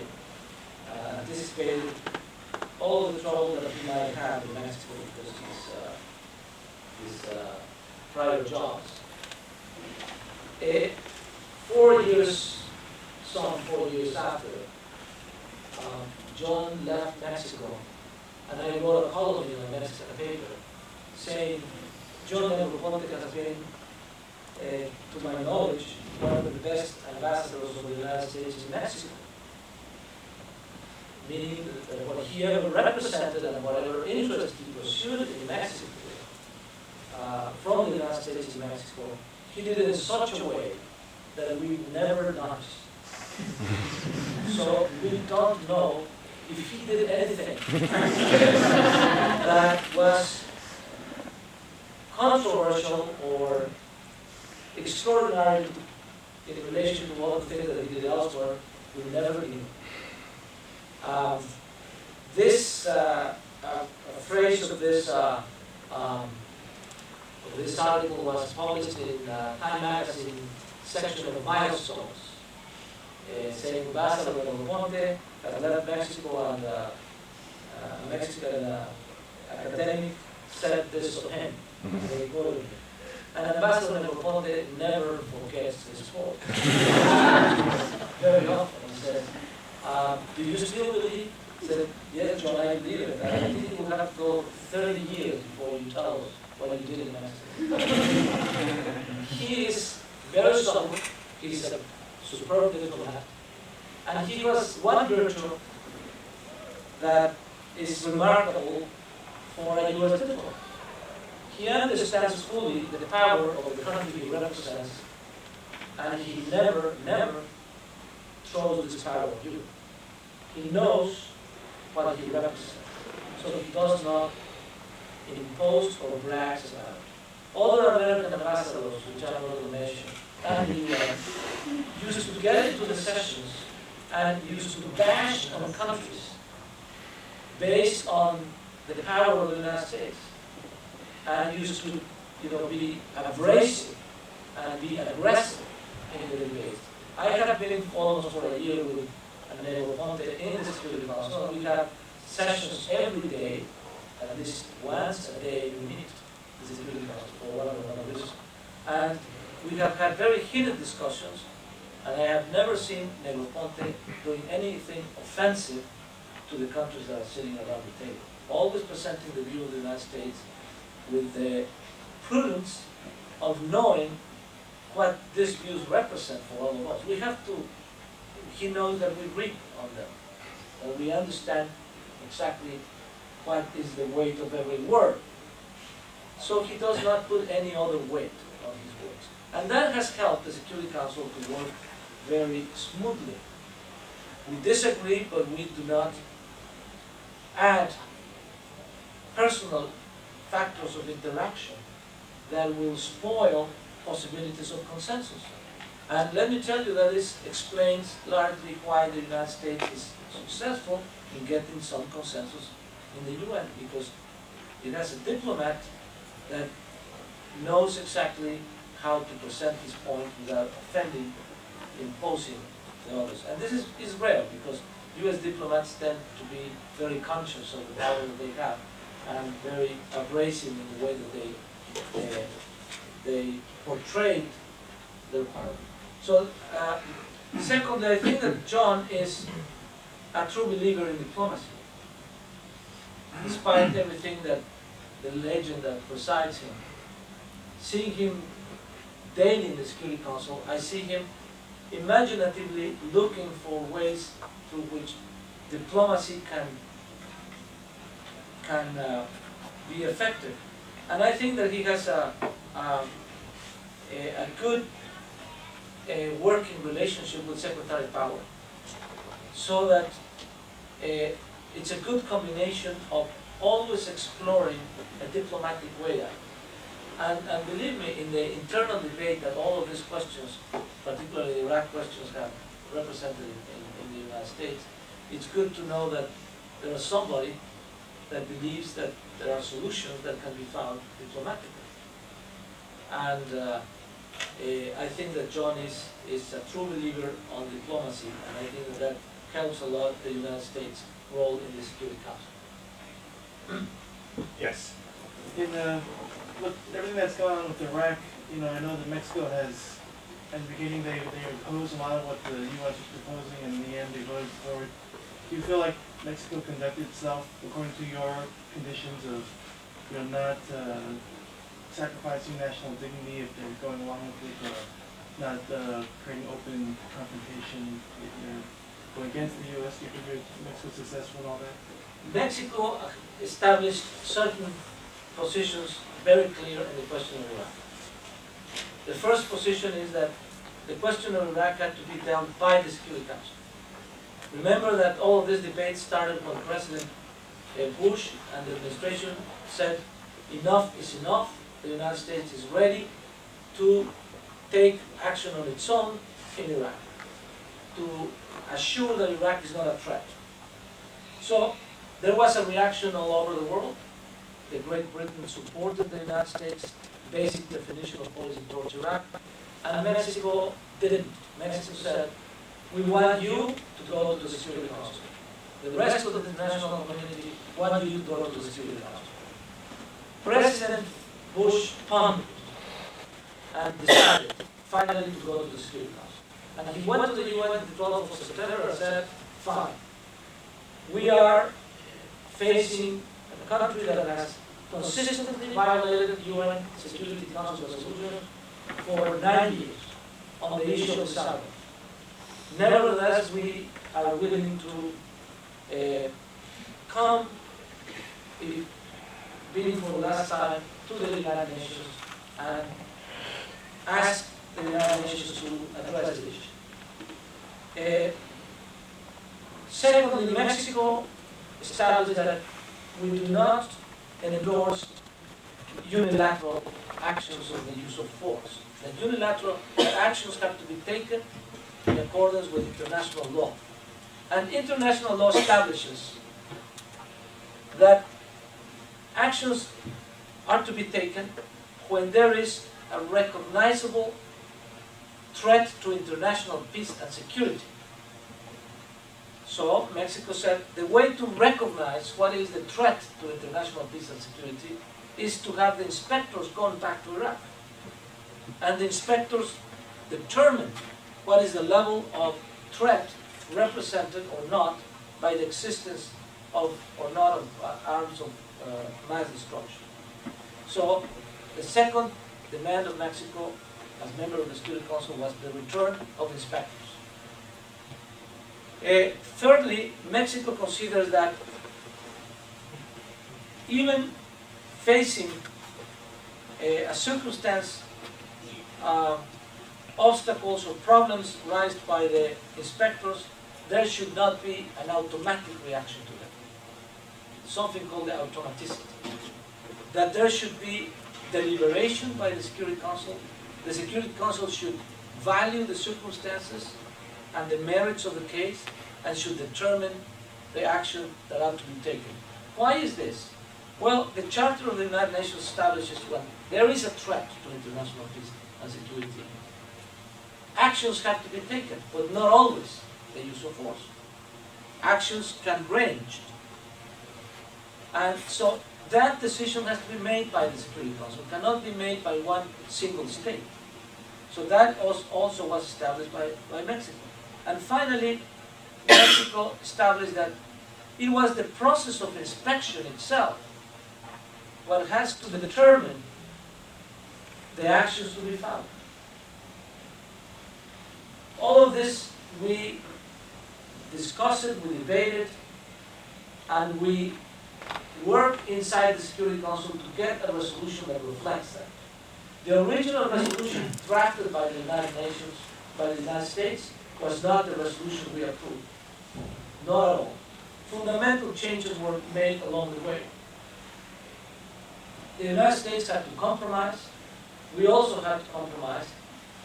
anticipated all the trouble that he might have in Mexico because of his prior jobs. 4 years after, John left Mexico, and I wrote a column in a Mexican paper saying, John Negroponte has been, to my knowledge, one of the best ambassadors of the United States in Mexico. Meaning that what he ever represented and whatever interest he pursued in Mexico, from the United States in Mexico, he did it in such a way that we've never noticed. So we don't know if he did anything that was controversial or extraordinary in relation to all the things that he did elsewhere. We never knew. This phrase of this article was published in Time Magazine section of Milestones, saying Ambassador Negroponte has left Mexico, and a Mexican academic said this of him. They quoted him. And Ambassador Negroponte never forgets this quote. Very often he says, do you still believe? He said, yes, John, I believe it. And I think it will have to go 30 years before you tell us what you did in Mexico. He is very sober. He's a superb diplomat. And he was one virtue that is remarkable for a U.S. diplomat. He understands fully the power of the country he represents, and he never throws this power on you. He knows what he represents, so he does not impose or brags about it. Other American ambassadors, which I'm not going to mention, and the UN, used to get into the sessions and used to bash on countries based on the power of the United States, and used to, be abrasive and be aggressive in the debate. I have been almost for a year with Negroponte in the Security Council. We have sessions every day, at least once a day we meet the Security Council for one or another reason. And we have had very heated discussions, and I have never seen Negroponte doing anything offensive to the countries that are sitting around the table. Always presenting the view of the United States with the prudence of knowing what these views represent for all of us. He knows that we read on them, and we understand exactly what is the weight of every word. So he does not put any other weight on his words. And that has helped the Security Council to work very smoothly. We disagree, but we do not add personal factors of interaction that will spoil possibilities of consensus. And let me tell you that this explains largely why the United States is successful in getting some consensus in the UN, because it has a diplomat that knows exactly how to present his point without offending, imposing the others. And this is rare, because US diplomats tend to be very conscious of the power that they have, and very abrasive in the way that they portray their power. So, secondly, I think that John is a true believer in diplomacy. Despite everything that the legend that presides him, seeing him daily in the Security Council, I see him imaginatively looking for ways through which diplomacy can be effective. And I think that he has a good working relationship with Secretary Power, so that it's a good combination of always exploring a diplomatic way out. And believe me, in the internal debate that all of these questions, particularly the Iraq questions, have represented in the United States, it's good to know that there is somebody that believes that there are solutions that can be found diplomatically. And I think that John is a true believer on diplomacy, and I think that helps a lot the United States' role in the Security Council. Yes. Look, everything that's going on with Iraq, I know that Mexico has, at the beginning they opposed a lot of what the U.S. was proposing, and in the end they voted forward. Do you feel like Mexico conducted itself according to your conditions of, not sacrificing national dignity if they're going along with it, or not creating open confrontation if they're going against the U.S.? Do you think Mexico's successful in all that? Mexico established certain positions very clear in the question of Iraq. The first position is that the question of Iraq had to be dealt by the Security Council. Remember that all of this debate started when President Bush and the administration said enough is enough, the United States is ready to take action on its own in Iraq, to assure that Iraq is not a threat. So there was a reaction all over the world. The Great Britain supported the United States' basic definition of policy towards Iraq, and Mexico didn't. Mexico said, we want you to go to the Security Council. The rest of the international community want you to go to the Security Council. President Bush pondered and decided finally to go to the Security Council. And he went to the UN on the 12th of September and said, fine, we are facing a country that has consistently violated UN Security Council resolutions for 9 years on the issue of Saudi. Nevertheless, we are willing to come, bidding for the last time, to the United Nations and ask the United Nations to address the issue. Secondly, Mexico established that we do not endorse unilateral actions of the use of force. That unilateral actions have to be taken in accordance with international law. And international law establishes that actions are to be taken when there is a recognizable threat to international peace and security. So Mexico said the way to recognize what is the threat to international peace and security is to have the inspectors going back to Iraq. And the inspectors determine what is the level of threat represented or not by the existence of or not of arms of mass destruction. So the second demand of Mexico as member of the Security Council was the return of inspectors. Thirdly, Mexico considers that even facing a circumstance, obstacles or problems raised by the inspectors, there should not be an automatic reaction to them. Something called the automaticity. That there should be deliberation by the Security Council. The Security Council should value the circumstances and the merits of the case and should determine the action that ought to be taken. Why is this? Well, the Charter of the United Nations establishes when there is a threat to international peace and security, actions have to be taken, but not always the use of force. Actions can range. And so that decision has to be made by the Security Council. It cannot be made by one single state. So that also was established by Mexico. And finally, Mexico established that it was the process of inspection itself what has to determine the actions to be found. All of this we discussed it, we debated, and we work inside the Security Council to get a resolution that reflects that. The original resolution drafted by the United Nations, by the United States, was not the resolution we approved. Not at all. Fundamental changes were made along the way. The United States had to compromise. We also had to compromise.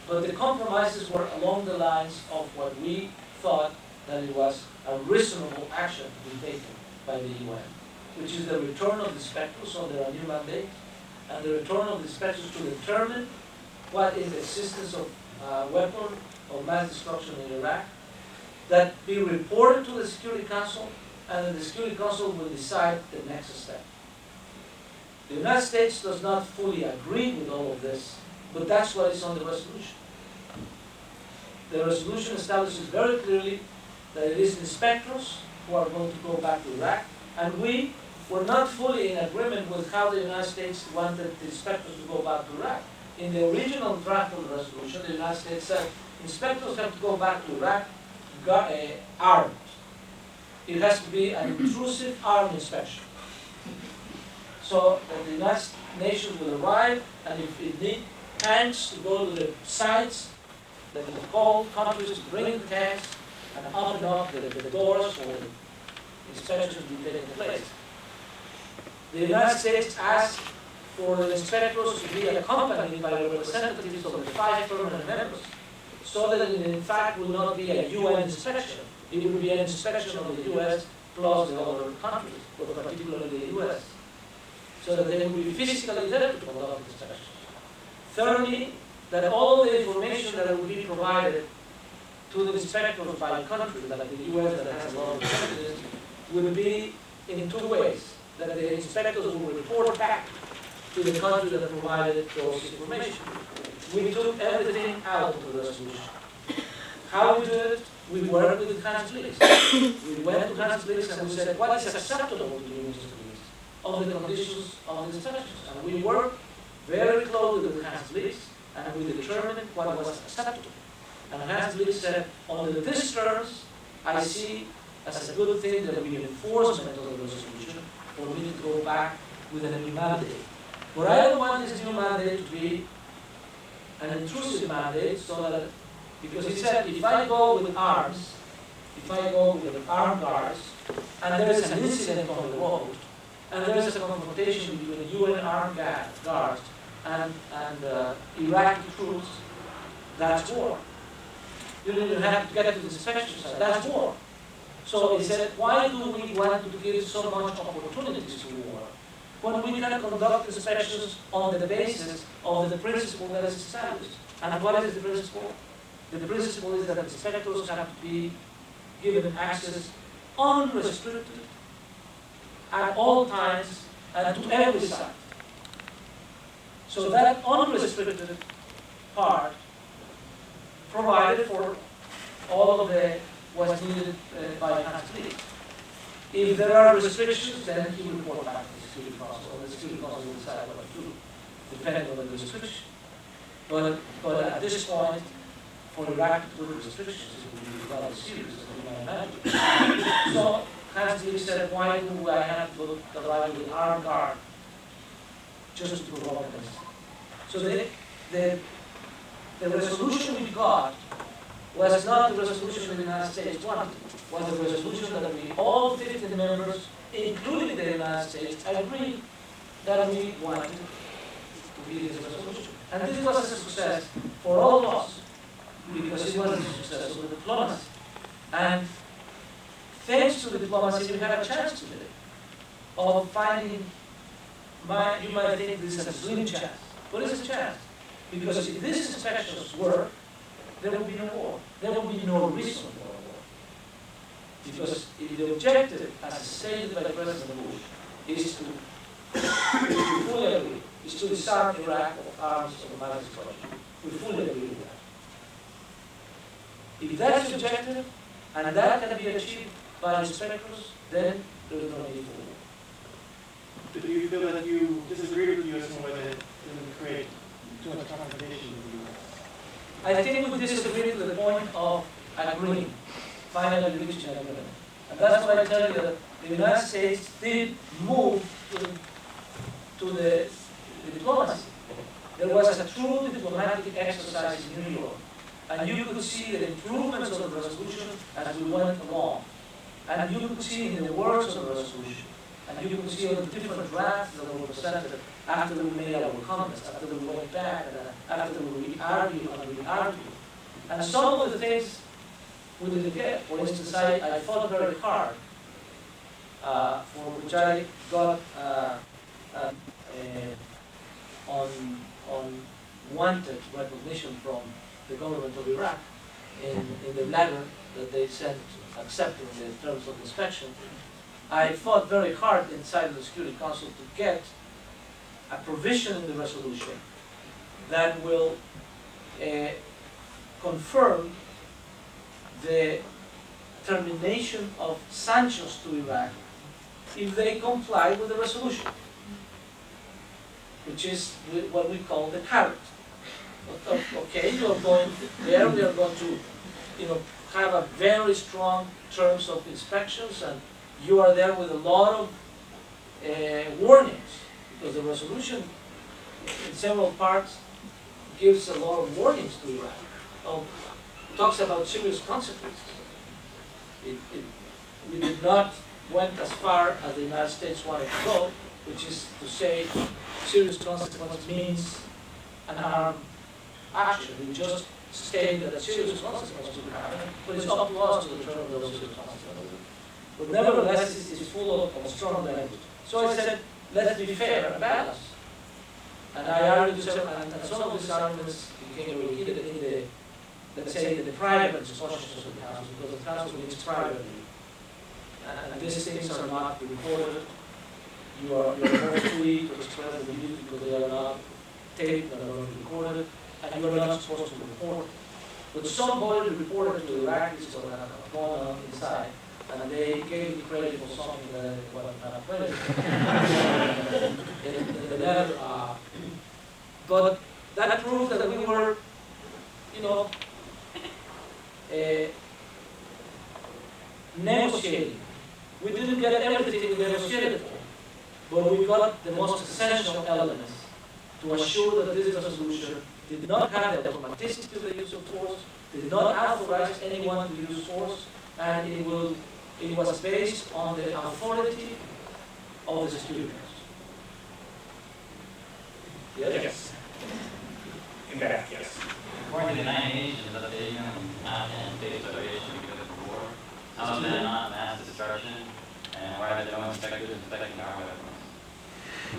But the compromises were along the lines of what we thought that it was a reasonable action to be taken by the UN, which is the return of the inspectors under a new mandate, and the return of the inspectors to determine what is the existence of weapon of mass destruction in Iraq, that be reported to the Security Council, and then the Security Council will decide the next step. The United States does not fully agree with all of this, but that's what is on the resolution. The resolution establishes very clearly that it is inspectors who are going to go back to Iraq, and we were not fully in agreement with how the United States wanted the inspectors to go back to Iraq. In the original draft of the resolution, the United States said inspectors have to go back to Iraq armed. It has to be an intrusive armed inspection. So that the United Nations will arrive, and if it needs tanks to go to the sites, they will call countries to bring the tanks and open up the doors for the inspections to be taking place. The United States asked for the inspectors to be accompanied by representatives of the 5 permanent members, so that it in fact will not be a UN inspection. It will be an inspection of the US plus the other countries, but particularly the US, so that they will be physically there to conduct the inspection. Thirdly, that all the information that will be provided to the inspectors by countries, like the US that has a lot of evidence, will be in 2 ways. That the inspectors will report back to the country that provided those information. We took everything out of the resolution. How we did it? We worked with Hans Blix. We went to Hans Blix and we said, what is acceptable to you, Mr. Blix, of the conditions of the inspections? And we worked very closely with Hans Blix, and we determined what was acceptable. And Hans Blix said, under these terms, I see as a good thing that we enforcement of the resolution for me to go back with a new mandate. But I don't want this new mandate to be an intrusive mandate, so that, because he said, if I go with arms, if I go with armed guards, and there is an incident on the road, and there is a confrontation between UN armed guards and Iraqi troops, that's war. You don't even have to get to the inspection site, that's war. So he said, why do we want to give so much opportunities to war, when we can conduct inspections on the basis of the principle that is established? And what is the principle? The principle is that inspectors have to be given access unrestricted at all times and to every site. So that unrestricted part provided for all of the what's needed by Hans Blix. If there are restrictions, then he will report back to the Security Council, and the Security Council will decide what to do, depending on the restriction. But at this point, for Iraq to put restrictions, it would be rather serious, as you might imagine. So Hans Blix said, why do I have to arrive with an armed guard just to provoke this? So the resolution we got was not the resolution the United States wanted. Was the resolution that we, all 50 members, including the United States, agreed that we wanted to be this resolution. And this was a success for all of us, because it was a success of diplomacy. And thanks to the diplomacy, we had a chance today of finding, you might think this is a slim chance, but it's a chance. Because if these inspections work, there will be no war. There will be no reason for a war. Because if the objective, as stated by President Bush, is to fully agree, is to disarm Iraq of arms of mass destruction, we fully agree with that. If that's the objective, and that can be achieved by inspectors, then there is no need for war. Do you feel that you disagree with the U.S. in a way that doesn't create too much confrontation with the U.S.? I think we disagree to the point of agreeing, finally reaching an agreement. And that's why I tell you that the United States did move diplomatic exercise in New York, and you could see the improvements of the resolution as we went along. And you could see in the words of the resolution, and you could see on the different drafts that were presented after we made our comments, after we went back, and after we argued and we argued. And some of the things we didn't get. For instance, I fought very hard, for which I got unwanted recognition from the government of Iraq in the letter that they sent accepting the terms of inspection. I fought very hard inside the Security Council to get a provision in the resolution that will confirm the termination of sanctions to Iraq if they comply with the resolution, which is what we call the carrot. Okay, you are going there, we are going to, have a very strong terms of inspections, and you are there with a lot of warnings, because the resolution in several parts gives a lot of warnings to Iraq. Talks about serious consequences. We did not went as far as the United States wanted to go, which is to say serious consequence means an armed action. We just stated that serious consequences would happen, but it's up to us to determine those serious consequences. But nevertheless, it is full of strong language. So I said, let's be fair and balanced. And I argued several, and some of these arguments became repeated in the, let's say, the private discussions of the council, because the council meets privately. And these things are not recorded. You are more free to express the views because they are not taped and are not recorded, and you are not supposed to report. But somebody reported to the Iraqis what had gone on inside, and they gave me credit for something that was not credited in the letter. But that proved that we were, negotiating. We didn't get everything we negotiated for, but we got the most essential elements to assure that this resolution did not have the automaticity of the use of force, did not authorize anyone to use force, and it was based on the authority of the Security Council. Yes. In back, yes. According to the United Nations, that the Afghan state starvation because of the war. How is that not mass destruction? And why are there no inspectors inspecting our weapons?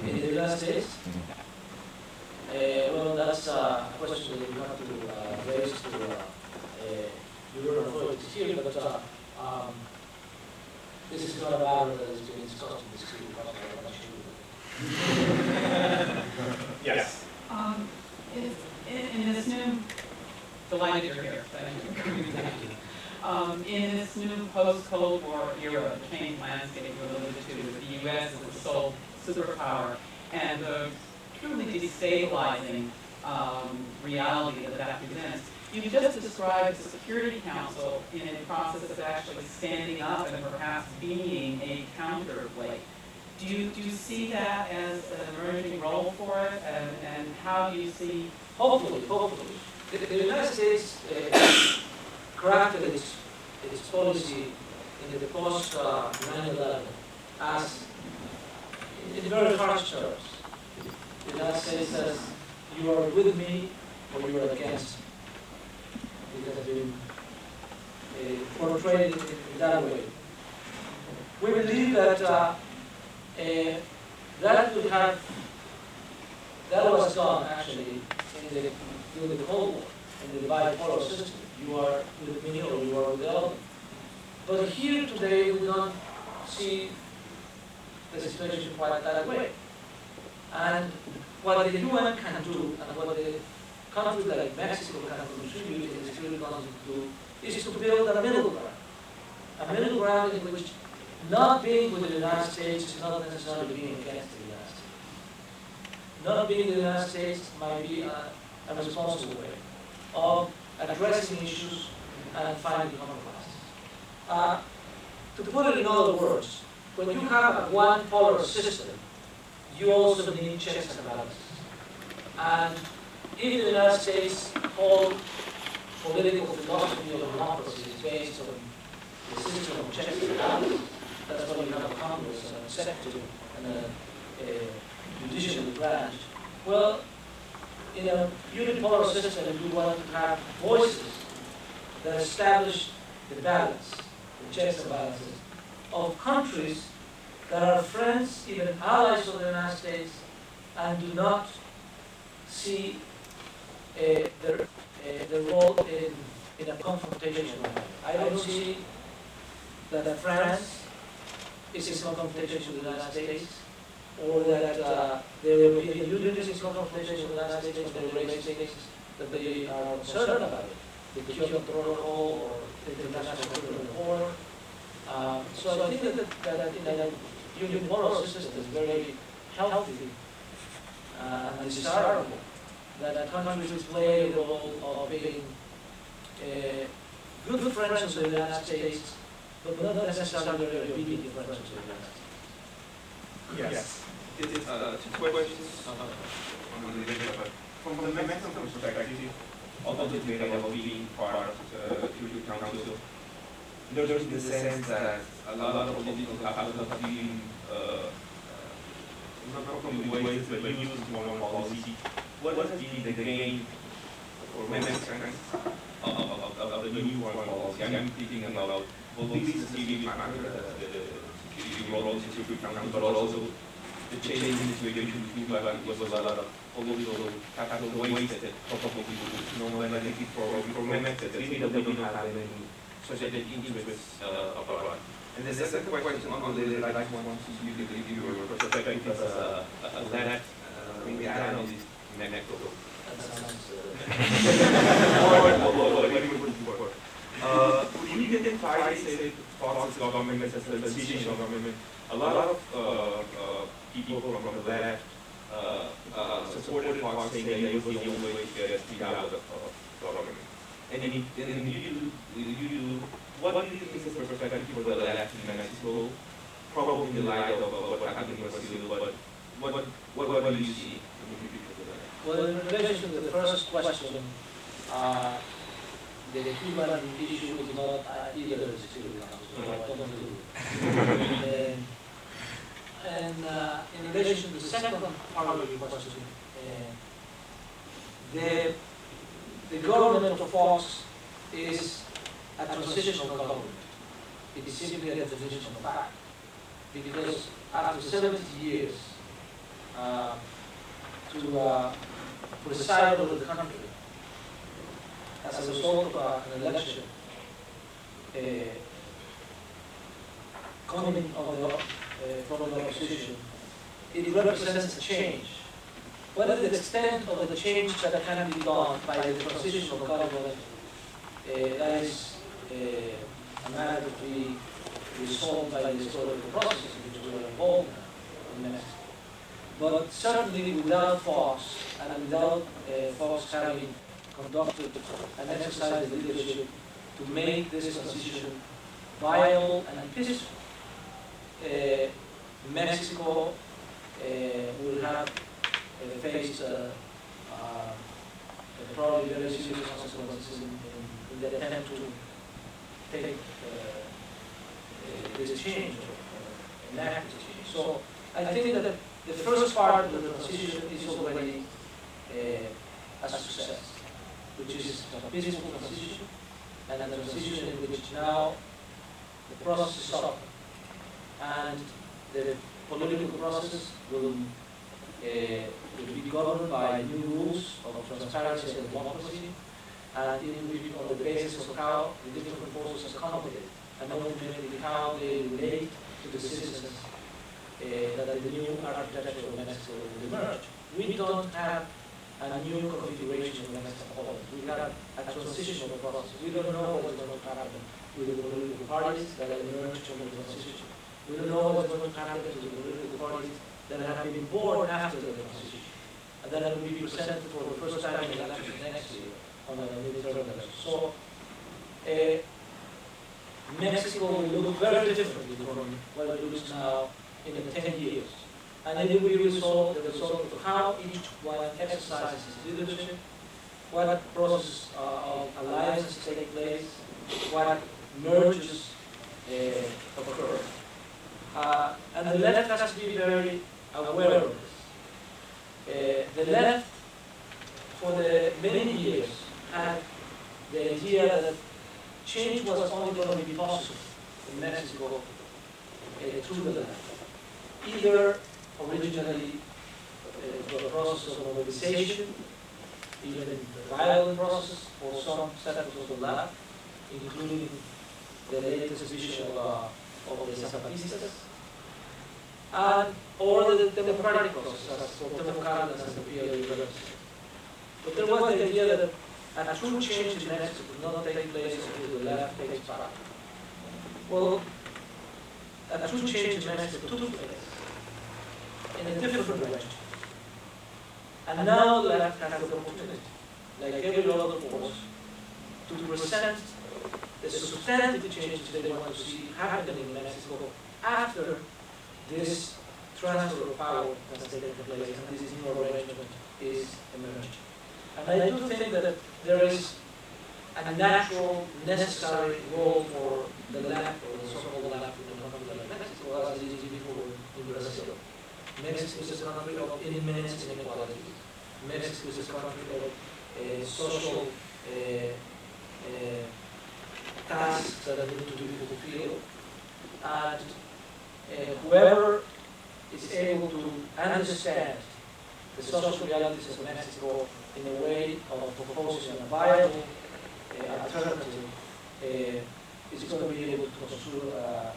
In the United States? Well, that's a question that we have to raise to European authorities here, but this is not a matter that is being discussed in the Security Council. Yes. In this new, delighted you're here, thank you. In this new post-Cold War era, the changed landscape you alluded to, with the U.S. as the sole superpower, and the truly destabilizing reality that presents, you just described the Security Council in a process of actually standing up and perhaps being a counterweight. Do you see that as an emerging role for it, and how do you see? Hopefully. The United States crafted its policy in the post 9/11 as in very harsh terms. The United States says, you are with me or you are against me. It has been portrayed in that way. We believe that that was done actually during the Cold War, in the bipolar system. You are with me or you are with the other. But here today we don't see the situation quite that way. And what the UN can do, and what the countries like Mexico can contribute in the Security Council to do, is to build a middle ground. A middle ground in which not being with the United States is not necessarily being against the United States. Not being with the United States might be a responsible way of addressing issues and finding compromises. To put it in other words, when you have a one-polar system, you also need checks and balances. And if the United States whole political philosophy of democracy is based on the system of checks and balances, that's why you have a Congress and an executive and a judicial branch. Well, in a unipolar system, you want to have voices that establish the balance, the checks and balances of countries that are friends, even allies of the United States, and do not see their role in a confrontational manner. I don't see that France is in confrontation with the United States, or that the European Union is in confrontation with the United States when they raise things that they are concerned about, the Kyoto Protocol or the International Criminal Court. So I think that in a unipolar system is very healthy and desirable that countries play the role of being good friends of the United States, but not necessarily very obedient friends of the United States. Yes. It is two questions on the debate, but from the Mexican perspective, although the debate about being part of the Security Council, there's the sense that a lot of political capital have been not probably wasted, but used in one policy. What has been the gain for Mexicans of the new foreign policy? I'm thinking about both this civil factor, the security role in the Security Council, but also the change in the situation between Cuba was a lot of political capital wasted, probably no benefit for Mexicans, even though we don't have any such interests abroad. And the second question on the like one you could give your perspective as a left, maybe analyst in Mexico. Would you identify, say, Fox's government as a transitional government? A lot of people from the left supported Fox, saying that it was the only way to get out of government. And what do you think is the perspective for the left in Mexico? Probably in the light of what happened in Brazil, but what do you see in the future for that? Well, in relation to the first question, the Cuban issue is not either the Security Council. And in relation to the second part of your question, the government of Fox is a transitional government. It is simply a transitional fact. Because after 70 years to preside over the country, as a result of an election coming from the opposition, it represents a change. What is the extent of the change that can be done by the transitional government? That is a matter to be resolved by the historical process in which we are involved in Mexico. But certainly without Fox, and without Fox having conducted and exercised the leadership to make this transition viable and peaceful, Mexico will have faced probably very serious consequences in the attempt to take this change or enact this change. So I think that the first part of the transition is already a success, which is a peaceful transition, and a transition in which now the process is up, and the political process will be governed by new rules of transparency and democracy, and it will be on the basis of how the different forces accommodate, and ultimately how they relate to the citizens that the new architecture of Mexico will emerge. We don't have a new configuration of Mexico. We have a transitional process. We don't know what's going to happen with the political parties that will emerge from the transition. We don't know what's going to happen to the political parties that have been born after the transition, and that will be presented for the first time in elections next year on the midterm elections. So Mexico will look very differently from what it looks now in the 10 years. and it will be the result of how each one exercises leadership, what process of alliances take place, what mergers occur. And the left has to be very aware of this. The left, for the many years, had the idea that change was only going to be possible in Mexico through the left. Either originally through a process of mobilization, even the violent process for some sectors of the left, including the latest vision of the Zapatistas, or the democratic process, as Cuauhtémoc Cárdenas and the PLA represent. But there was the idea that a true change in Mexico would not take place until the left takes power. Well, a true change in Mexico took place in a different direction. And now the left has the opportunity, like every other force, to present the substantive changes they want to see happening in Mexico after this transfer of power has taken place and this new arrangement is emerging. And I do think that there is a natural, necessary role for the left, or the so-called left in a country like Mexico, as it is before in Brazil. Mexico is a country of immense inequality. Mexico is a country of social tasks that need to be fulfilled. And whoever is able to understand the social realities of Mexico in a way of proposing a viable alternative is going to be able to construct a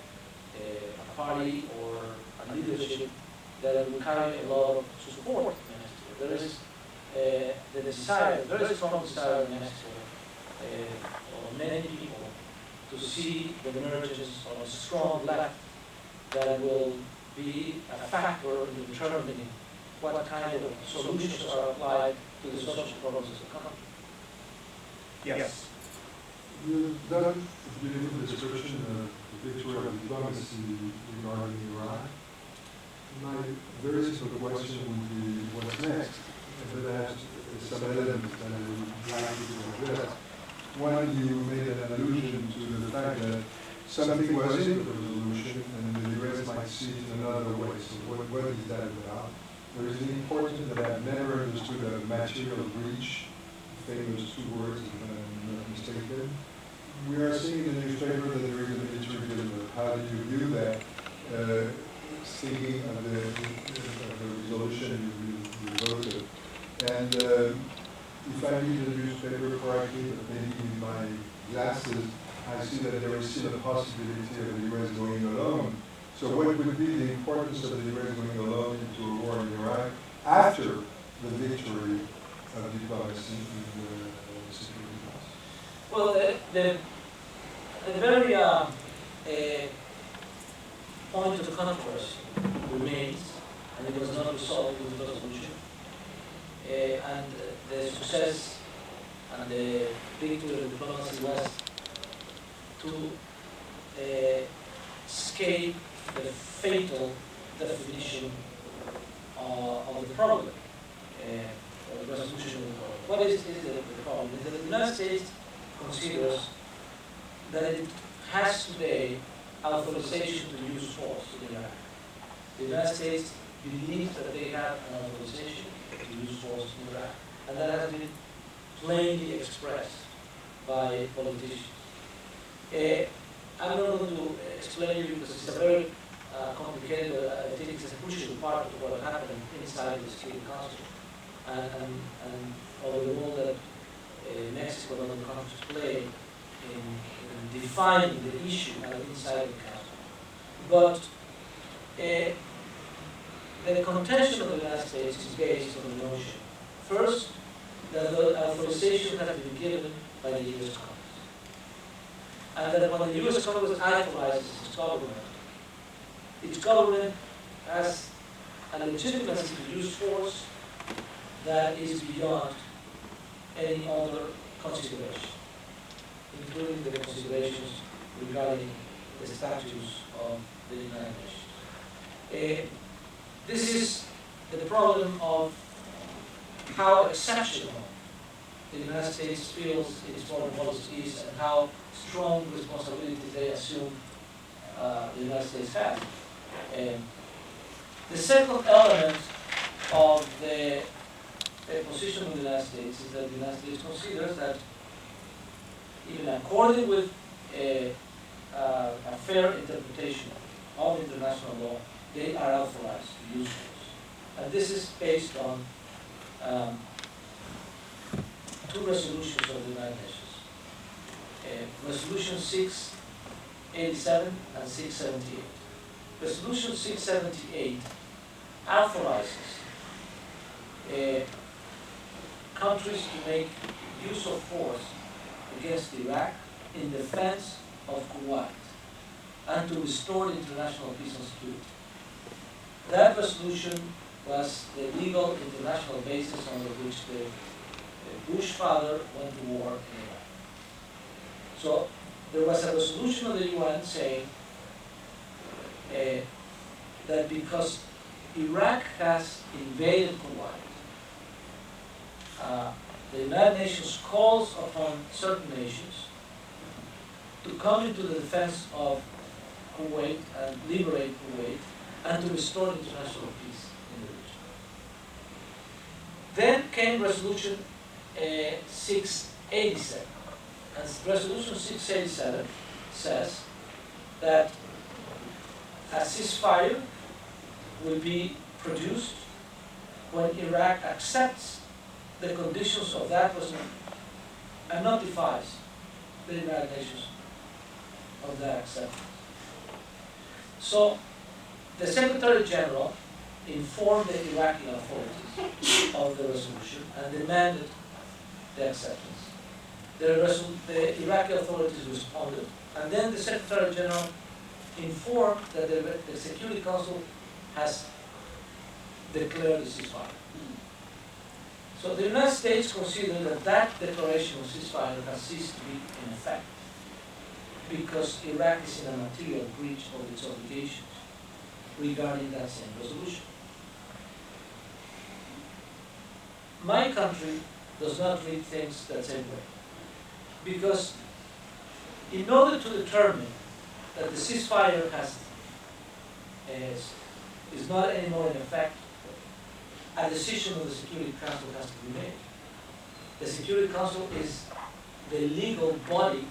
party or a leadership that will carry a lot of support in Mexico. There is the desire, very strong desire in Mexico, of many people to see the emergence of a strong left that will be a factor in determining what kind of solutions are applied to the social problems of the country. Yes. You've done a beautiful description of the victory of diplomacy regarding Iraq. My very simple question would be, what's next? And that has some elements that I would like you to address. One, you made an allusion to the fact that something was in the resolution and the US might see it in another way. So what is that about? There is an important that I've never understood a material breach, famous two words, if I'm not mistaken. We are seeing in the newspaper that there is a military buildup. How do you view that? Thinking of the resolution you voted. And if I read the newspaper correctly, but maybe in my glasses, I see that there is still a possibility of the US going alone. So what would be the importance of the US going alone into a war in Iraq after the victory of diplomacy in the security council? Well, the very point of controversy remains, and it was not resolved with the resolution. And the success and the victory of diplomacy was to escape the fatal definition of the problem, or the resolution of the problem. What is the problem? Is that the United States considers that it has today authorization to use force in Iraq. The United States believes that they have an authorization to use force in Iraq, and that has been plainly expressed by politicians. I'm not going to explain you because it's a very complicated, but I think it's a crucial part of what happened inside the Security Council and of the role that Mexico and other countries play in defining the issue inside the council. But the contention of the United States is based on the notion, first, that the authorization has been given by the U.S. Congress. And that when the U.S. Congress authorizes its government has a legitimacy to use force that is beyond any other consideration, including the considerations regarding the statutes of the United Nations. this is the problem of how exceptional the United States feels its foreign policy is and how strong responsibility they assume the United States has. The second element of the position of the United States is that the United States considers that even according with a fair interpretation of international law, they are authorized to use force. And this is based on two resolutions of the United Nations. Resolution 687 and 678. Resolution 678 authorizes countries to make use of force against Iraq in defense of Kuwait and to restore international peace and security. That resolution was the legal international basis under which the Bush father went to war in Iraq. So there was a resolution of the UN saying that because Iraq has invaded Kuwait, the United Nations calls upon certain nations to come into the defense of Kuwait and liberate Kuwait and to restore international peace in the region. Then came Resolution 687. And Resolution 687 says that a ceasefire will be produced when Iraq accepts the conditions of that resolution and notifies the United Nations of that acceptance. So the Secretary General informed the Iraqi authorities of the resolution and demanded the acceptance. The Iraqi authorities responded, and then the Secretary General informed that the Security Council has declared the ceasefire. So the United States considered that that declaration of ceasefire has ceased to be in effect because Iraq is in a material breach of its obligations regarding that same resolution. My country does not read things that same way, because in order to determine that the ceasefire is not anymore in effect, a decision of the Security Council has to be made. The Security Council is the legal body,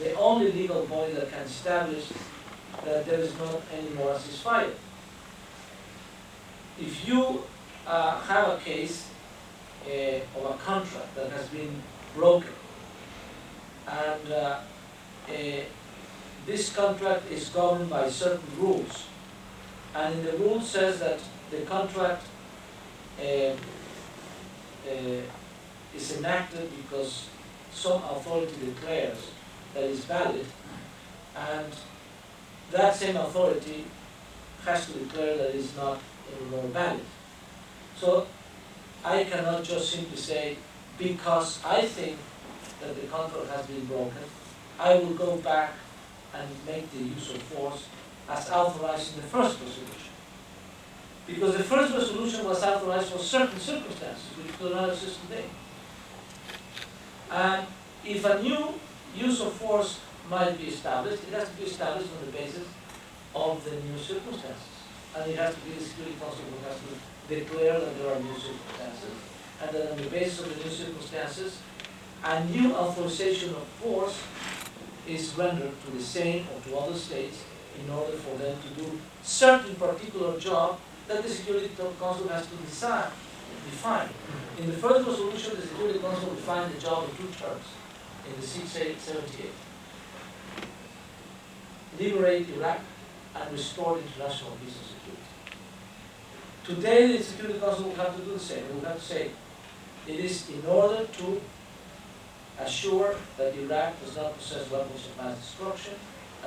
the only legal body that can establish that there is not anymore a ceasefire. If you have a case of a contract that has been broken, and this contract is governed by certain rules, and in the rule says that the contract is enacted because some authority declares that it's valid, and that same authority has to declare that it's not anymore valid. So I cannot just simply say, because I think that the contract has been broken, I will go back and make the use of force as authorized in the first resolution. Because the first resolution was authorized for certain circumstances, which do not exist today. And if a new use of force might be established, it has to be established on the basis of the new circumstances. And it has to be the Security Council who has to declare that there are new circumstances, and that on the basis of the new circumstances, a new authorization of force is rendered to the same or to other states in order for them to do certain particular job that the Security Council has to define. In the first resolution, the Security Council defined the job in two terms, in the 678. Liberate Iraq and restore international peace and security. Today, the Security Council will have to do the same. It will have to say, it is in order to assure that Iraq does not possess weapons of mass destruction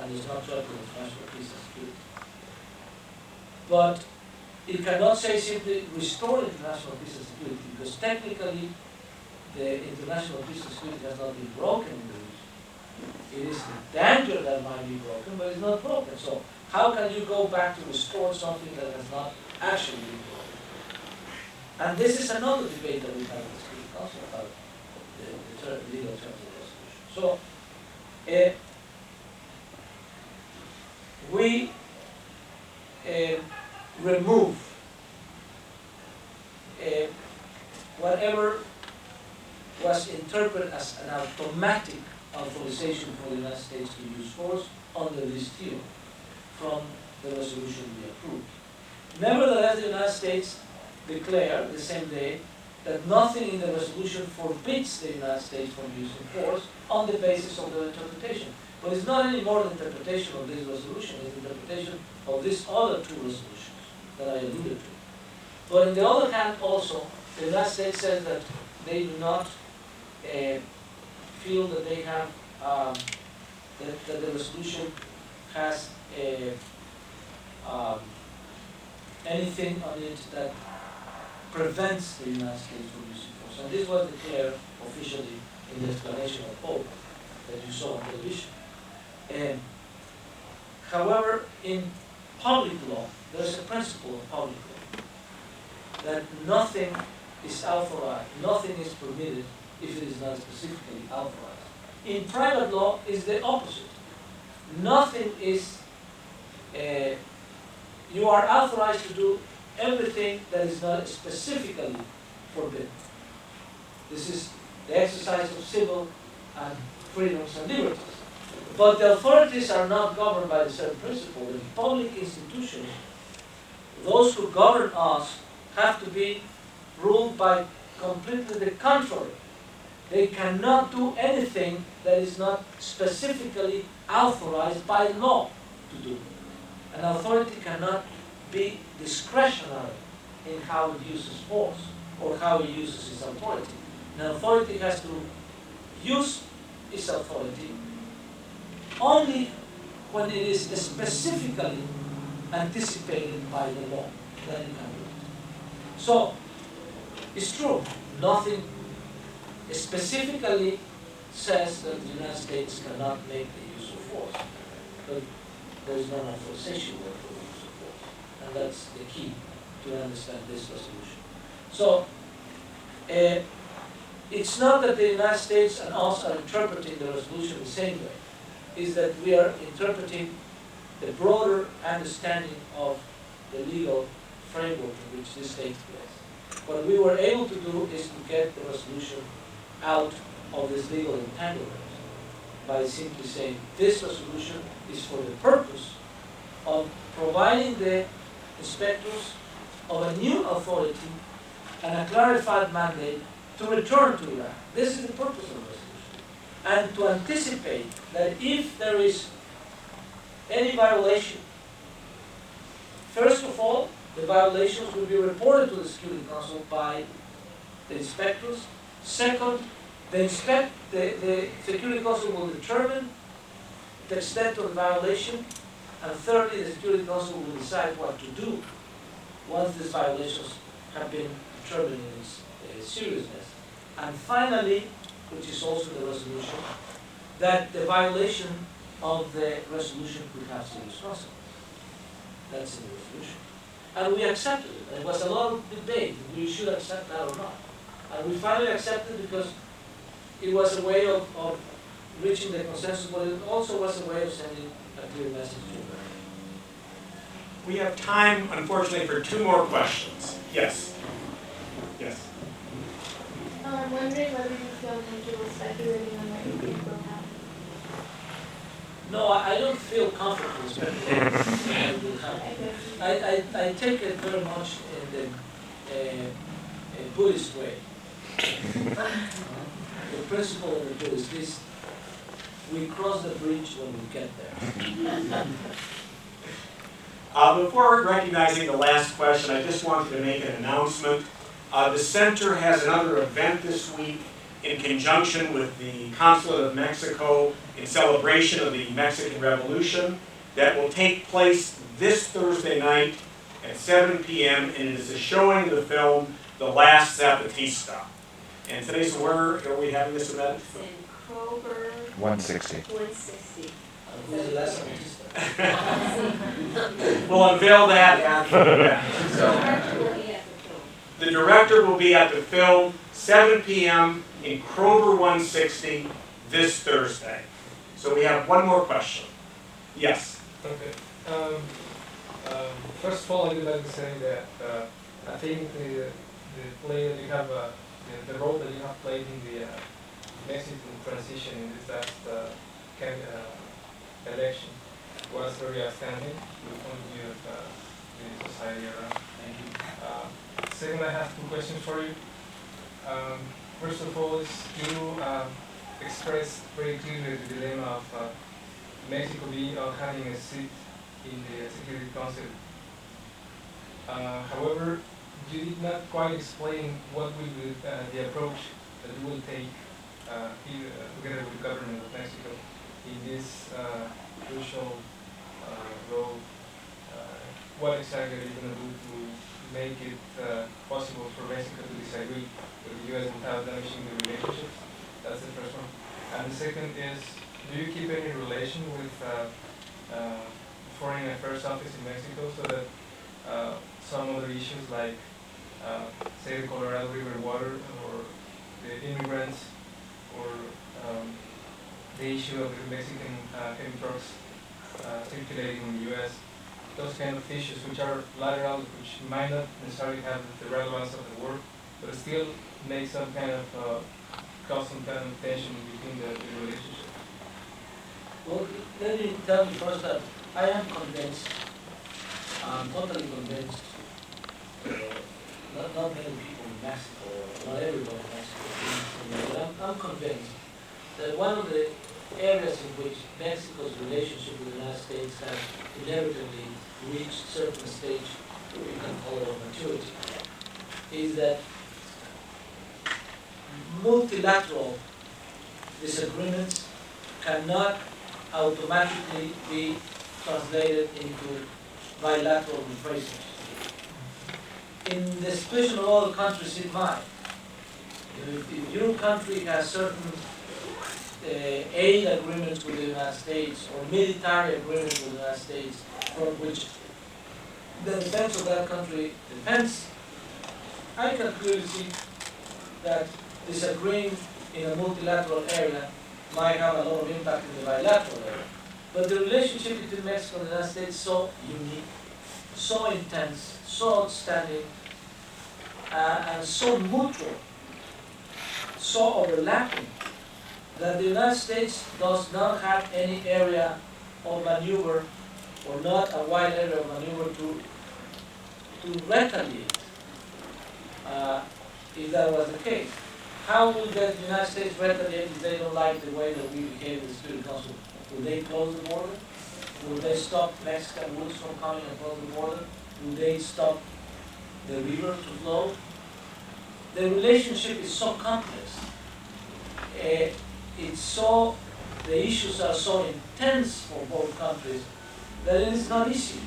and does not threaten international peace and security. But it cannot say simply restore international peace and security, because technically the international peace and security has not been broken in the region. It is the danger that might be broken, but it's not broken. So how can you go back to restore something that has not actually be important. And this is another debate that we have in the Security Council about the legal terms of the resolution. So, we remove whatever was interpreted as an automatic authorization for the United States to use force under this theory from the resolution we approved. Nevertheless, the United States declared the same day that nothing in the resolution forbids the United States from using force on the basis of the interpretation. But it's not anymore the interpretation of this resolution, it's the interpretation of these other two resolutions that I alluded to. But on the other hand, also, the United States says that they do not feel that they have, that the resolution has anything on it that prevents the United States from using force. And this was declared officially in the explanation of Pope that you saw on television. However, in public law, there's a principle of public law that nothing is authorized, nothing is permitted if it is not specifically authorized. In private law, is the opposite. Nothing is, you are authorized to do everything that is not specifically forbidden. This is the exercise of civil and freedoms and liberties. But the authorities are not governed by the same principle. In public institutions, those who govern us have to be ruled by completely the contrary. They cannot do anything that is not specifically authorized by law to do. An authority cannot be discretionary in how it uses force or how it uses its authority. An authority has to use its authority only when it is specifically anticipated by the law. Then it can do it. So, it's true, nothing specifically says that the United States cannot make the use of force, but there is no authorization for the use of force, and that's the key to understand this resolution. So, it's not that the United States and us are interpreting the resolution the same way. It's that we are interpreting the broader understanding of the legal framework in which this takes place. What we were able to do is to get the resolution out of this legal entanglement by simply saying this resolution is for the purpose of providing the inspectors of a new authority and a clarified mandate to return to Iraq. This is the purpose of the resolution. And to anticipate that if there is any violation, first of all, the violations will be reported to the Security Council by the inspectors. Second, the Security Council will determine the extent of the violation. And thirdly, the Security Council will decide what to do once these violations have been determined in its seriousness. And finally, which is also the resolution, that the violation of the resolution could have serious consequences. That's in the resolution. And we accepted it. There was a lot of debate if we should accept that or not. And we finally accepted it because it was a way of reaching the consensus, but it also was a way of sending a clear message to America. We have time, unfortunately, for two more questions. Yes. Yes. I'm wondering whether you feel comfortable speculating on what you think will happen. No, I don't feel comfortable speculating on what will happen. I take it very much in the Buddhist way. The principle of the Buddhist is we cross the bridge when we get there. Before recognizing the last question, I just wanted to make an announcement. The center has another event this week in conjunction with the Consulate of Mexico in celebration of the Mexican Revolution that will take place this Thursday night at 7 p.m. and it is a showing of the film The Last Zapatista. And today, so where are we having this event? In Kroger. 160. 160. And who's the last Bautista? We'll unveil that after the event. So, the director will be at the film 7 p.m. in Kroger 160 this Thursday. So we have one more question. Yes. Okay. First of all, I would like to say that I think the play that you have, the role that you have played in the Mexican transition in this last election was very outstanding from the point of view of the society around. Thank you. Second, I have two questions for you. First of all, is you expressed very clearly the dilemma of Mexico having a seat in the Security Council. However, you did not quite explain what will be the approach that you will take together with the government of Mexico in this crucial role. What exactly are you going to do to make it possible for Mexico to disagree with the U.S. without damaging the relationships? That's the first one. And the second is, do you keep any relation with Foreign Affairs Office in Mexico so that some other issues like, say, the Colorado River water or the immigrants or the issue of the Mexican heavy trucks circulating in the U.S., those kind of issues which are lateral, which might not necessarily have the relevance of the work, but still make some kind of cause some kind of tension between the relationship. Well, let me tell you first that I am convinced, I'm totally convinced, not many people in Mexico, not everybody in Mexico, but I'm convinced that one of the areas in which Mexico's relationship with the United States has inevitably reached a certain stage, we can call it of maturity, is that multilateral disagreements cannot automatically be translated into bilateral reprisals. In the situation of all the countries in mind, if your country has certain aid agreements with the United States or military agreements with the United States from which the defense of that country depends, I can clearly see that disagreeing in a multilateral area might have a lot of impact in the bilateral area. But the relationship between Mexico and the United States is so unique, so intense, so outstanding, and so mutual, so overlapping, that the United States does not have any area of maneuver, or not a wide area of maneuver to retaliate if that was the case. How will the United States retaliate if they don't like the way that we behave in the Security Council? Will they close the border? Will they stop Mexican goods from coming across the border? Will they stop the river to flow? The relationship is so complex. The issues are so intense for both countries that it is not easy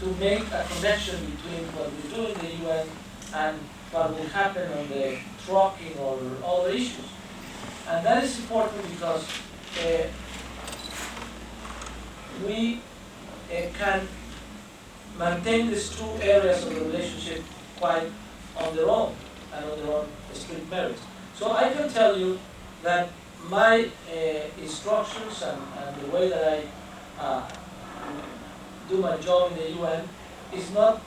to make a connection between what we do in the UN and what will happen on the trucking or other issues. And that is important because we can maintain these two areas of the relationship quite on their own and on their own strict merits. So I can tell you that my instructions and the way that I do my job in the UN is not